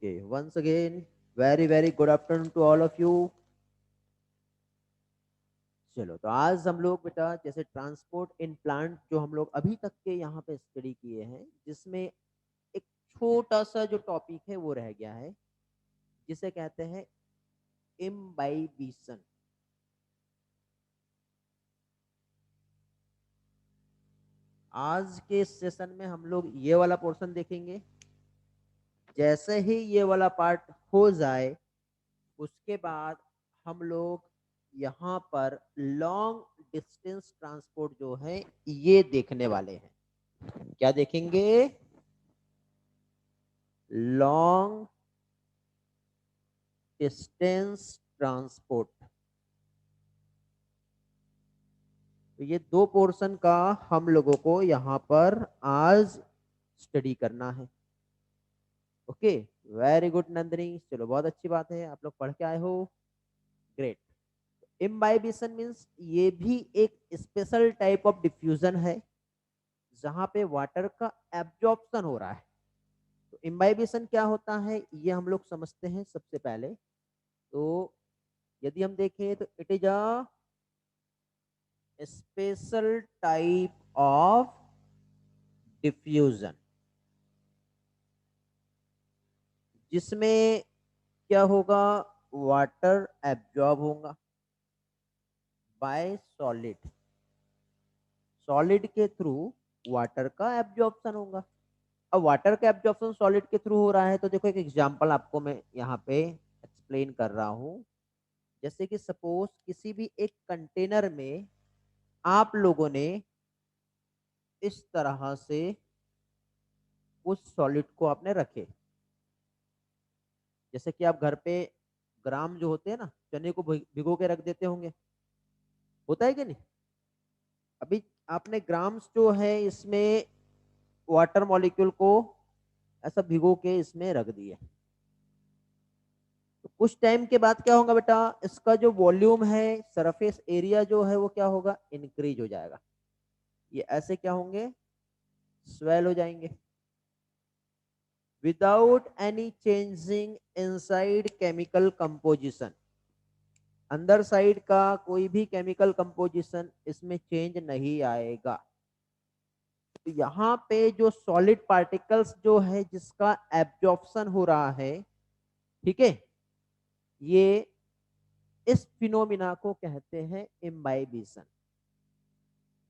Okay, once again, very good afternoon to all of you. चलो तो आज हम लोग बेटा जैसे ट्रांसपोर्ट इन प्लांट जो हम लोग अभी तक के यहाँ पे स्टडी किए हैं, जिसमें एक छोटा सा जो टॉपिक है वो रह गया है, जिसे कहते हैं इम्बाइबिशन। आज के सेशन में हम लोग ये वाला पोर्शन देखेंगे। जैसे ही ये वाला पार्ट हो जाए, उसके बाद हम लोग यहाँ पर लॉन्ग डिस्टेंस ट्रांसपोर्ट जो है ये देखने वाले हैं। क्या देखेंगे? Long distance transport. तो ये दो पोर्शन का हम लोगों को यहाँ पर आज स्टडी करना है। ओके, वेरी गुड नंदिनी, चलो बहुत अच्छी बात है, आप लोग पढ़ के आए हो, ग्रेट। इम्बाइबिशन मीन्स ये भी एक स्पेशल टाइप ऑफ डिफ्यूजन है जहां पे वाटर का एब्जॉर्प्शन हो रहा है। तो इम्बाइबिशन क्या होता है ये हम लोग समझते हैं सबसे पहले। तो यदि हम देखें तो it is a special type of diffusion, जिसमें क्या होगा, वाटर एब्जॉर्ब होगा बाय सॉलिड, सॉलिड के थ्रू वाटर का एब्जॉर्प्शन होगा। अब वाटर का एब्जॉर्प्शन सॉलिड के थ्रू हो रहा है, तो देखो एक एग्जांपल आपको मैं यहाँ पे एक्सप्लेन कर रहा हूँ। जैसे कि सपोज किसी भी एक कंटेनर में आप लोगों ने इस तरह से उस सॉलिड को आपने रखे। जैसे कि आप घर पे ग्राम जो होते हैं ना, चने को भिगो के रख देते होंगे, होता है कि नहीं? अभी आपने ग्राम्स जो है इसमें वाटर मॉलिक्यूल को ऐसा भिगो के इसमें रख दिए। तो कुछ टाइम के बाद क्या होगा बेटा, इसका जो वॉल्यूम है, सरफेस एरिया जो है वो क्या होगा, इंक्रीज हो जाएगा। ये ऐसे क्या होंगे, स्वेल हो जाएंगे without any changing inside chemical composition. अंदर साइड का कोई भी केमिकल कंपोजिशन इसमें चेंज नहीं आएगा। तो यहाँ पे जो सॉलिड पार्टिकल्स जो है जिसका एब्जॉर्प्शन हो रहा है, ठीक है, ये इस फिनोमिना को कहते हैं इम्बाइबिशन।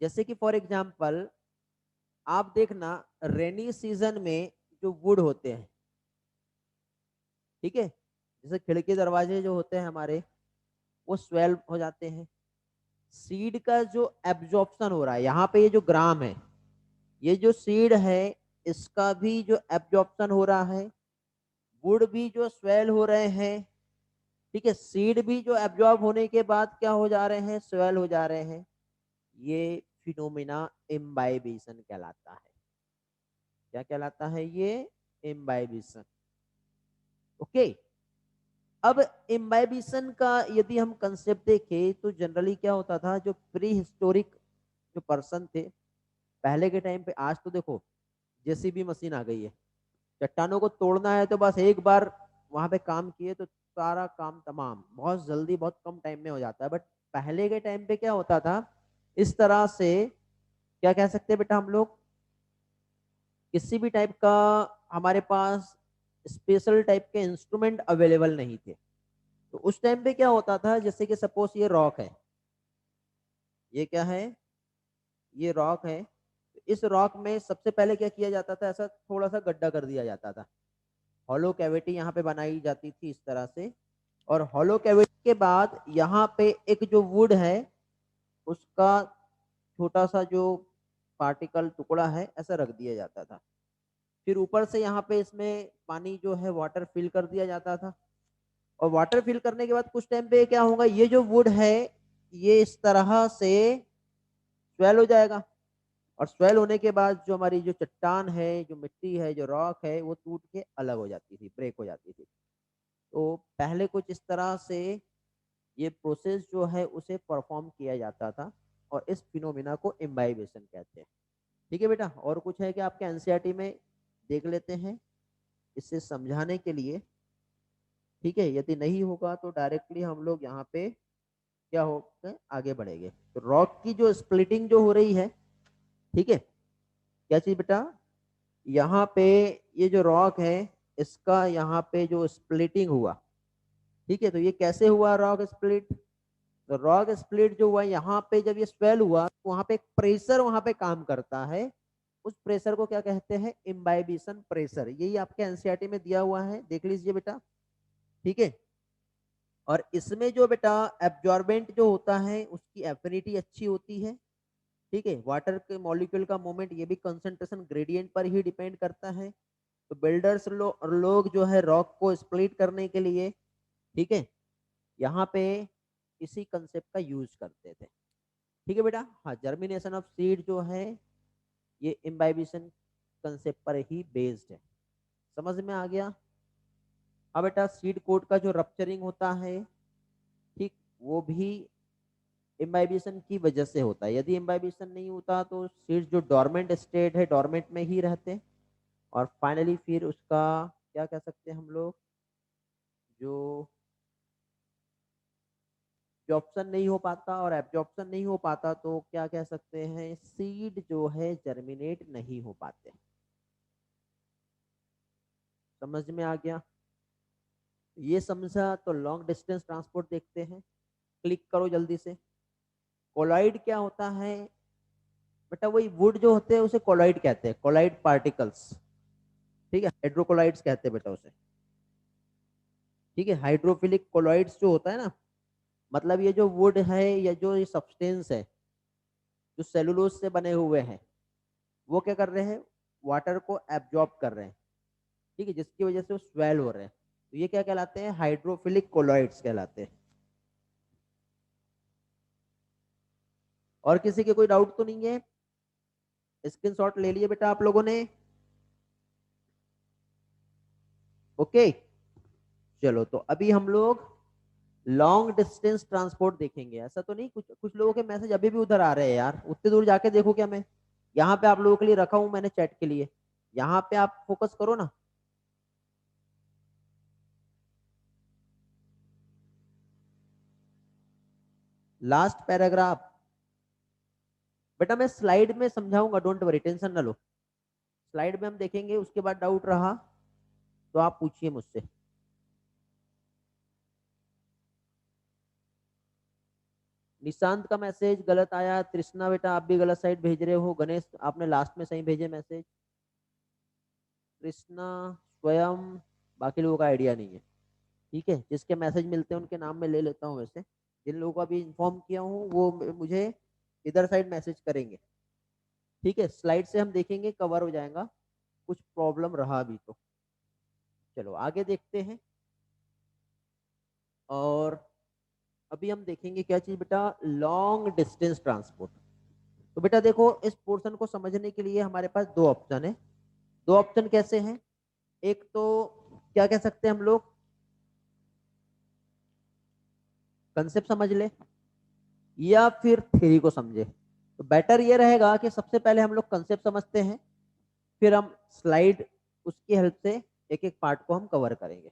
जैसे कि फॉर एग्जांपल आप देखना, रेनी सीजन में जो वुड होते हैं, ठीक है, जैसे खिड़की दरवाजे जो होते हैं हमारे, वो स्वेल हो जाते हैं। सीड का जो एब्जॉर्प्शन हो रहा है, यहाँ पे ये जो ग्राम है, ये जो सीड है, इसका भी जो एब्जॉर्प्शन हो रहा है, वुड भी जो स्वेल हो रहे हैं, ठीक है, सीड भी जो एब्जॉर्ब होने के बाद क्या हो जा रहे हैं, स्वेल हो जा रहे हैं। ये फिनोमिना इम्बाइबिशन कहलाता है। क्या कहलाता है ये? इम्बाइबिशन। ओके। अब इम्बाइबिशन का यदि हम कंसेप्ट देखें तो जनरली क्या होता था, जो प्री हिस्टोरिक जो पर्सन थे पहले के टाइम पे, आज तो देखो जेसीबी मशीन आ गई है, चट्टानों को तोड़ना है तो बस एक बार वहां पे काम किए तो सारा काम तमाम बहुत जल्दी बहुत कम टाइम में हो जाता है। बट पहले के टाइम पे क्या होता था, इस तरह से क्या कह सकते हैं बेटा हम लोग, किसी भी टाइप का हमारे पास स्पेशल टाइप के इंस्ट्रूमेंट अवेलेबल नहीं थे। तो उस टाइम पे क्या होता था, जैसे कि सपोज ये रॉक है, ये क्या है, ये रॉक है, तो इस रॉक में सबसे पहले क्या किया जाता था, ऐसा थोड़ा सा गड्ढा कर दिया जाता था, हॉलो कैविटी यहाँ पे बनाई जाती थी इस तरह से। और हॉलो कैविटी के बाद यहाँ पे एक जो वुड है उसका छोटा सा जो पार्टिकल टुकड़ा है ऐसा रख दिया जाता था। फिर ऊपर से यहाँ पे इसमें पानी जो है वाटर फिल कर दिया जाता था। और वाटर फिल करने के बाद कुछ टाइम पे क्या होगा, ये जो वुड है ये इस तरह से स्वेल हो जाएगा। और स्वेल होने के बाद जो हमारी जो चट्टान है, जो मिट्टी है, जो रॉक है, वो टूट के अलग हो जाती थी, ब्रेक हो जाती थी। तो पहले कुछ इस तरह से ये प्रोसेस जो है उसे परफॉर्म किया जाता था, और इस फिनोमिना को इम्बाइबेशन कहते हैं। ठीक है बेटा, और कुछ है कि आपके एनसीईआरटी में देख लेते हैं। इसे समझाने के लिए, ठीक है। यदि नहीं होगा तो डायरेक्टली हम लोग यहाँ पे क्या होगा, आगे बढ़ेंगे। तो रॉक की जो स्प्लिटिंग जो हो रही है, ठीक है, क्या चीज बेटा, यहाँ पे ये जो रॉक है इसका यहाँ पे जो स्प्लिटिंग हुआ, ठीक है, तो ये कैसे हुआ रॉक स्प्लिट। तो रॉक स्प्लिट जो हुआ यहाँ पे, जब ये स्वेल हुआ तो वहां पे एक प्रेशर वहां पे काम करता है। उस प्रेशर को क्या कहते हैं, इम्बाइबिशन प्रेशर। यही आपके एनसीईआरटी में दिया हुआ है, देख लीजिए बेटा, ठीक है। और इसमें जो बेटा एब्जॉर्बेंट जो होता है उसकी एफिनिटी अच्छी होती है, ठीक है। वाटर के मॉलिक्यूल का मूवमेंट ये भी कंसंट्रेशन ग्रेडियंट पर ही डिपेंड करता है। तो बिल्डर्स लोग जो है रॉक को स्प्लिट करने के लिए, ठीक है, यहाँ पे इसी कंसेप्ट का यूज करते थे, ठीक है बेटा। हाँ, जर्मिनेशन ऑफ सीड जो है ये इम्बाइबिशन कंसेप्ट पर ही बेस्ड है, समझ में आ गया। अब बेटा सीड कोट का जो रप्चरिंग होता है, ठीक, वो भी इम्बाइबिशन की वजह से होता है। यदि इम्बाइबिशन नहीं होता तो सीड्स जो डोरमेंट स्टेट है डोरमेंट में ही रहते, और फाइनली फिर उसका क्या कह सकते हैं हम लोग, जो एब्जॉर्प्शन नहीं हो पाता, और एब्जॉर्प्शन नहीं हो पाता तो क्या कह सकते हैं, सीड जो है जर्मिनेट नहीं हो पाते। समझ में आ गया, ये समझा। तो लॉन्ग डिस्टेंस ट्रांसपोर्ट देखते हैं, क्लिक करो जल्दी से। कोलॉइड क्या होता है बेटा, वही वुड जो होते हैं उसे कोलॉइड कहते हैं, कोलॉइड पार्टिकल्स, ठीक है, हाइड्रोकोलाइड्स कहते हैं बेटा उसे, ठीक है। हाइड्रोफिलिक कोलॉइड्स जो होता है ना, मतलब ये जो वुड है या जो ये सब्सटेंस है जो सेलुलोज से बने हुए हैं, वो क्या कर रहे हैं, वाटर को एब्जॉर्ब कर रहे हैं, ठीक है, जिसकी वजह से वो स्वेल हो रहे हैं। तो ये क्या कहलाते हैं, हाइड्रोफिलिक कोलॉइड्स कहलाते हैं। और किसी के कोई डाउट तो नहीं है, स्क्रीनशॉट ले लिए बेटा आप लोगों ने, ओके। चलो तो अभी हम लोग लॉन्ग डिस्टेंस ट्रांसपोर्ट देखेंगे। ऐसा तो नहीं, कुछ कुछ लोगों के मैसेज अभी भी उधर आ रहे हैं यार, उतनी दूर जाके देखो क्या, मैं यहाँ पे आप लोगों के लिए रखा हूं मैंने चैट के लिए, यहाँ पे आप फोकस करो ना। लास्ट पैराग्राफ बेटा मैं स्लाइड में समझाऊंगा, डोंट वरी, टेंशन ना लो। स्लाइड में हम देखेंगे, उसके बाद डाउट रहा तो आप पूछिए मुझसे। निशांत का मैसेज गलत आया, तृष्णा बेटा आप भी गलत साइड भेज रहे हो, गणेश आपने लास्ट में सही भेजे मैसेज, कृष्णा स्वयं, बाकी लोगों का आइडिया नहीं है, ठीक है। जिसके मैसेज मिलते हैं उनके नाम में ले लेता हूँ, वैसे जिन लोगों को अभी इन्फॉर्म किया हूँ वो मुझे इधर साइड मैसेज करेंगे, ठीक है। स्लाइड से हम देखेंगे, कवर हो जाएगा, कुछ प्रॉब्लम रहा अभी तो। चलो आगे देखते हैं। और अभी हम देखेंगे क्या चीज बेटा, लॉन्ग डिस्टेंस ट्रांसपोर्ट। तो बेटा देखो, इस पोर्शन को समझने के लिए हमारे पास दो ऑप्शन है। दो ऑप्शन कैसे हैं, एक तो क्या कह सकते हैं हम लोग, कंसेप्ट समझ ले, या फिर थ्योरी को समझे। तो बेटर ये रहेगा कि सबसे पहले हम लोग कंसेप्ट समझते हैं, फिर हम स्लाइड उसकी हेल्प से एक एक पार्ट को हम कवर करेंगे,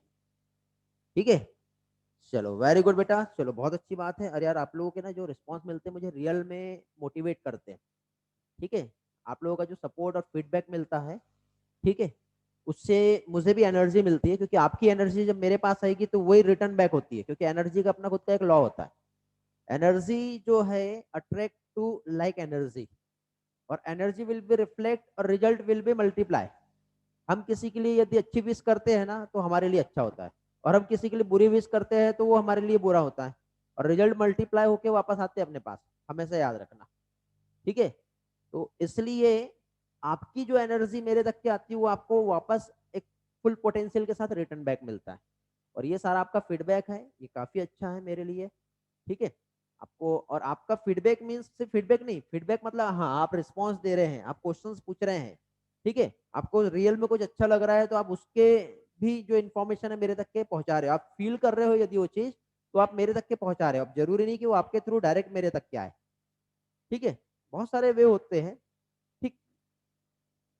ठीक है। चलो वेरी गुड बेटा, चलो बहुत अच्छी बात है। अरे यार आप लोगों के ना जो रिस्पॉन्स मिलते हैं मुझे रियल में मोटिवेट करते हैं, ठीक है। आप लोगों का जो सपोर्ट और फीडबैक मिलता है, ठीक है, उससे मुझे भी एनर्जी मिलती है, क्योंकि आपकी एनर्जी जब मेरे पास आएगी तो वही रिटर्न बैक होती है, क्योंकि एनर्जी का अपना खुद का एक लॉ होता है। एनर्जी जो है अट्रैक्ट टू लाइक एनर्जी, और एनर्जी विल बी रिफ्लेक्ट और रिजल्ट विल बी मल्टीप्लाई। हम किसी के लिए यदि अच्छी विश करते हैं ना तो हमारे लिए अच्छा होता है, और हम किसी के लिए बुरी विश करते हैं तो वो हमारे लिए बुरा होता है, और रिजल्ट मल्टीप्लाई होके वापस आते हैं अपने पास, हमेशा याद रखना, ठीक है। तो इसलिए आपकी जो एनर्जी मेरे तक के आती है वो आपको वापस एक फुल पोटेंशियल के साथ रिटर्न बैक मिलता है, और ये सारा आपका फीडबैक है, ये काफी अच्छा है मेरे लिए, ठीक है। आपको, और आपका फीडबैक मीन्स सिर्फ फीडबैक नहीं, फीडबैक मतलब हाँ आप रिस्पॉन्स दे रहे हैं, आप क्वेश्चंस पूछ रहे हैं, ठीक है, आपको रियल में कुछ अच्छा लग रहा है तो आप उसके भी जो इन्फॉर्मेशन है मेरे तक के पहुंचा रहे हो, आप फील कर रहे हो यदि वो चीज, तो आप मेरे तक के पहुंचा रहे हो। अब जरूरी नहीं कि वो आपके थ्रू डायरेक्ट मेरे तक के आए, ठीक है, बहुत सारे वे होते हैं, ठीक।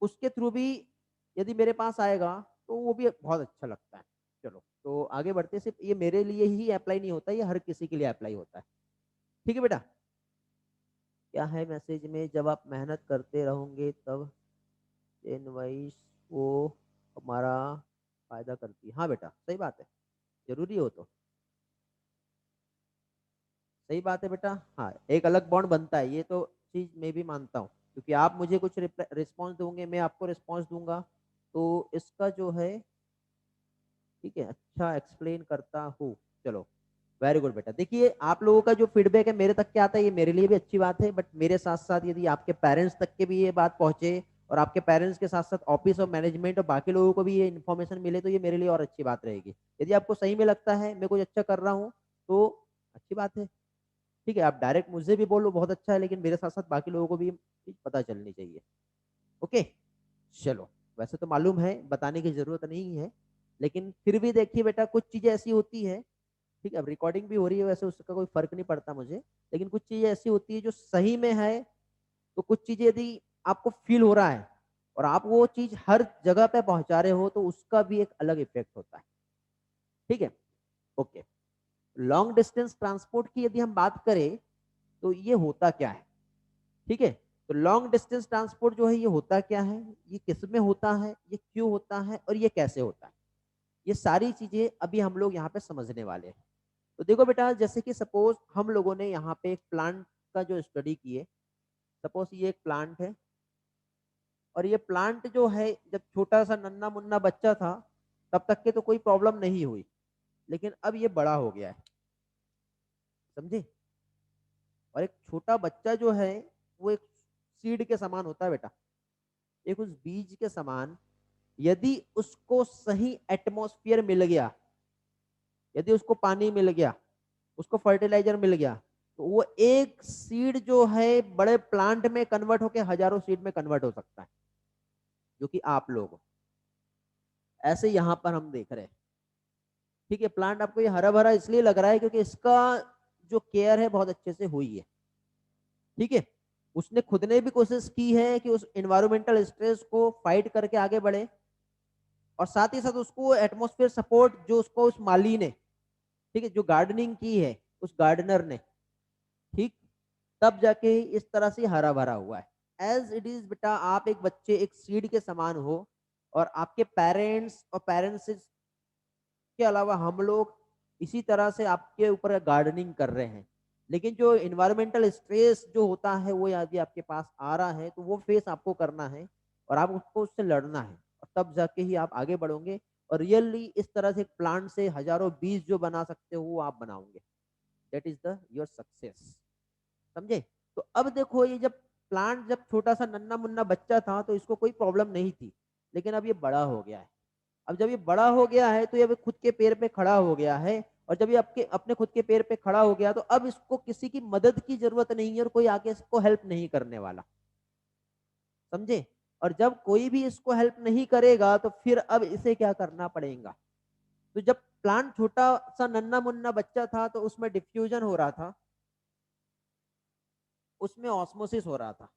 उसके थ्रू भी यदि मेरे पास आएगा तो वो भी बहुत अच्छा लगता है। चलो तो आगे बढ़ते, सिर्फ ये मेरे लिए ही अप्लाई नहीं होता, ये हर किसी के लिए अप्लाई होता है। ठीक है बेटा, क्या है मैसेज में, जब आप मेहनत करते रहोगे तब इनवाइस वो हमारा फायदा करती है। हाँ बेटा सही बात है, जरूरी हो तो सही बात है बेटा। हाँ एक अलग बॉन्ड बनता है, ये तो चीज मैं भी मानता हूँ, क्योंकि आप मुझे कुछ रिस्पॉन्स दोगे, मैं आपको रिस्पॉन्स दूंगा, तो इसका जो है, ठीक है, अच्छा एक्सप्लेन करता हूँ। चलो वेरी गुड बेटा। देखिए आप लोगों का जो फीडबैक है मेरे तक क्या आता है, ये मेरे लिए भी अच्छी बात है, बट मेरे साथ साथ यदि आपके पेरेंट्स तक के भी ये बात पहुंचे, और आपके पेरेंट्स के साथ साथ ऑफिस और मैनेजमेंट और बाकी लोगों को भी ये इन्फॉर्मेशन मिले, तो ये मेरे लिए और अच्छी बात रहेगी। यदि आपको सही में लगता है मैं कुछ अच्छा कर रहा हूँ, तो अच्छी बात है। ठीक है, आप डायरेक्ट मुझे भी बोलो बहुत अच्छा है, लेकिन मेरे साथ साथ बाकी लोगों को भी चीज पता चलनी चाहिए। ओके चलो, वैसे तो मालूम है, बताने की जरूरत नहीं है, लेकिन फिर भी देखिए बेटा कुछ चीजें ऐसी होती है, ठीक है, अब रिकॉर्डिंग भी हो रही है, वैसे उसका कोई फर्क नहीं पड़ता मुझे, लेकिन कुछ चीजें ऐसी होती है जो सही में है, तो कुछ चीजें यदि आपको फील हो रहा है और आप वो चीज हर जगह पे पहुंचा रहे हो, तो उसका भी एक अलग इफेक्ट होता है। ठीक है, ओके। लॉन्ग डिस्टेंस ट्रांसपोर्ट की यदि हम बात करें, तो ये होता क्या है, ठीक है। तो लॉन्ग डिस्टेंस ट्रांसपोर्ट जो है ये होता क्या है, ये किस में होता है, ये क्यों होता है, और ये कैसे होता है, ये सारी चीजें अभी हम लोग यहाँ पे समझने वाले हैं। तो देखो बेटा, जैसे कि सपोज हम लोगों ने यहाँ पे एक प्लांट का जो स्टडी किए, सपोज ये एक प्लांट है, और ये प्लांट जो है जब छोटा सा नन्ना मुन्ना बच्चा था, तब तक के तो कोई प्रॉब्लम नहीं हुई, लेकिन अब ये बड़ा हो गया है, समझे। और एक छोटा बच्चा जो है वो एक सीड के समान होता है बेटा, एक उस बीज के समान, यदि उसको सही एटमॉस्फेयर मिल गया, यदि उसको पानी मिल गया, उसको फर्टिलाइजर मिल गया, तो वो एक सीड जो है बड़े प्लांट में कन्वर्ट होकर हजारों सीड में कन्वर्ट हो सकता है, जो कि आप लोग ऐसे यहाँ पर हम देख रहे हैं। ठीक है, प्लांट आपको ये हरा भरा इसलिए लग रहा है क्योंकि इसका जो केयर है बहुत अच्छे से हुई है। ठीक है, उसने खुद ने भी कोशिश की है कि उस एनवायरमेंटल स्ट्रेस को फाइट करके आगे बढ़े, और साथ ही साथ उसको एटमॉस्फेयर सपोर्ट जो उसको उस माली ने, ठीक है, जो गार्डनिंग की है उस गार्डनर ने, ठीक, तब जाके इस तरह से हरा भरा हुआ है। एज इट इज बेटा, आप एक बच्चे एक सीड के समान हो, और आपके पेरेंट्स और पेरेंट्स के अलावा हम लोग इसी तरह से आपके ऊपर गार्डनिंग कर रहे हैं। लेकिन जो इन्वायरमेंटल स्ट्रेस जो होता है वो यदि आपके पास आ रहा है, तो वो फेस आपको करना है, और आप उसको उससे लड़ना है, और तब जाके ही आप आगे बढ़ोगे, और रियली इस तरह से प्लांट से हजारों बीज जो बना सकते हो वो आप बनाओगे। That is the your success, समझे। तो अब देखो, ये जब प्लांट जब छोटा सा नन्ना मुन्ना बच्चा था तो इसको कोई प्रॉब्लम नहीं थी, लेकिन अब ये बड़ा हो गया है। अब जब ये बड़ा हो गया है तो ये अब खुद के पैर पे खड़ा हो गया है, और जब ये आपके अपने खुद के पैर पे खड़ा हो गया, तो अब इसको किसी की मदद की जरूरत नहीं है, और कोई आके इसको हेल्प नहीं करने वाला, समझे। और जब कोई भी इसको हेल्प नहीं करेगा, तो फिर अब इसे क्या करना पड़ेगा। तो जब प्लांट छोटा सा नन्ना मुन्ना बच्चा था, तो उसमें डिफ्यूजन हो रहा था, उसमें ऑस्मोसिस हो रहा था।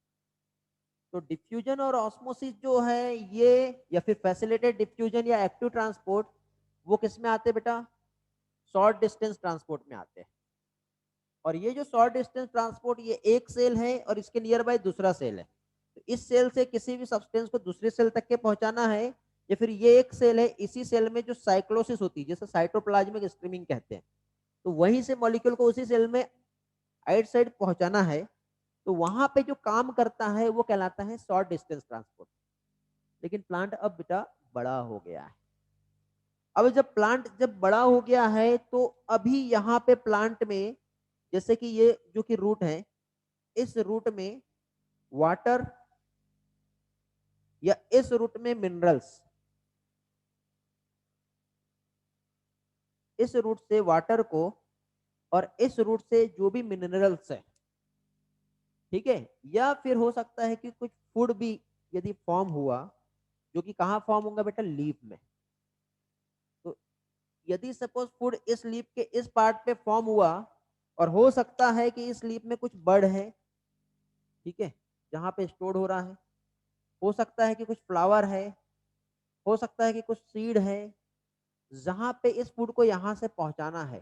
तो डिफ्यूजन और ऑस्मोसिस जो है ये, या फिर फैसिलिटेटेड डिफ्यूजन या एक्टिव ट्रांसपोर्ट, वो किस में आते हैं बेटा, शॉर्ट डिस्टेंस ट्रांसपोर्ट में आते हैं। और ये जो शॉर्ट डिस्टेंस ट्रांसपोर्ट, ये एक सेल है और इसके नियर बाय दूसरा सेल है, तो इस सेल से किसी भी सब्सटेंस को दूसरे सेल तक के पहुंचाना है, या फिर ये एक सेल है, इसी सेल में जो साइक्लोसिस होती है, जैसे साइटोप्लाज्मिक स्ट्रीमिंग कहते हैं, तो वहीं से मॉलिक्यूल को उसी सेल में आइट साइड पहुंचाना है, तो वहां पे जो काम करता है वो कहलाता है शॉर्ट डिस्टेंस ट्रांसपोर्ट। लेकिन प्लांट अब बेटा बड़ा हो गया है। अब जब प्लांट जब बड़ा हो गया है, तो अभी यहाँ पे प्लांट में, जैसे कि ये जो कि रूट है, इस रूट में वाटर, या इस रूट में मिनरल्स, इस रूट से वाटर को, और इस रूट से जो भी मिनरल्स है, ठीक है, या फिर हो सकता है कि कुछ फूड भी यदि फॉर्म हुआ, जो कि कहाँ फॉर्म होगा बेटा, लीफ में। तो यदि सपोज फूड इस लीफ के इस पार्ट पे फॉर्म हुआ, और हो सकता है कि इस लीफ में कुछ बर्ड है, ठीक है, जहां पे स्टोर हो रहा है, हो सकता है कि कुछ फ्लावर है, हो सकता है कि कुछ सीड है जहां पे इस फूड को यहां से पहुंचाना है,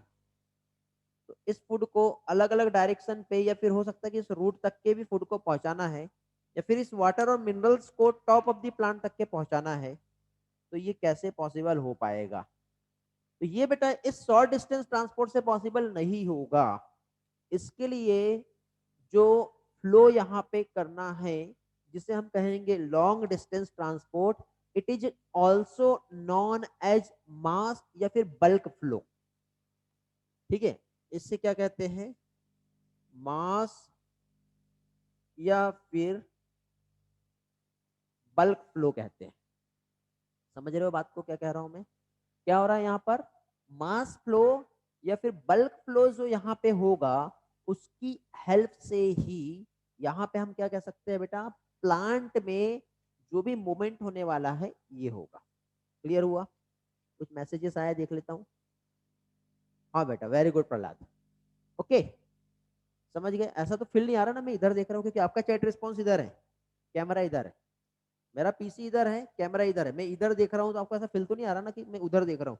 तो इस फूड को अलग अलग डायरेक्शन पे, या फिर हो सकता है कि इस रूट तक के भी फूड को पहुंचाना है, या फिर इस वाटर और मिनरल्स को टॉप ऑफ द प्लांट तक के पहुंचाना है, तो ये कैसे पॉसिबल हो पाएगा? तो ये बेटा इस शॉर्ट डिस्टेंस ट्रांसपोर्ट से पॉसिबल नहीं होगा। इसके लिए जो फ्लो यहाँ पे करना है, जिसे हम कहेंगे long distance transport, it is also known as mass या फिर बल्क फ्लो। ठीक है, इससे क्या कहते हैं, मास या फिर बल्क फ्लो कहते हैं। समझ रहे हो बात को, क्या कह रहा हूं मैं? क्या हो रहा है यहाँ पर, मास फ्लो या फिर बल्क फ्लो जो यहाँ पे होगा, उसकी हेल्प से ही यहाँ पे हम क्या कह सकते हैं बेटा, प्लांट में जो भी मूवमेंट होने वाला है ये होगा। क्लियर हुआ? कुछ मैसेजेस आया, देख लेता हूँ। हाँ बेटा, वेरी गुड प्रहलाद। ओके, समझ गए। ऐसा तो फील नहीं आ रहा ना, मैं इधर देख रहा हूँ क्योंकि आपका चैट रिस्पॉन्स इधर है, कैमरा इधर है, मेरा पीसी इधर है, कैमरा इधर है, मैं इधर देख रहा हूँ, तो आपको ऐसा फील तो नहीं आ रहा ना कि मैं उधर देख रहा हूँ?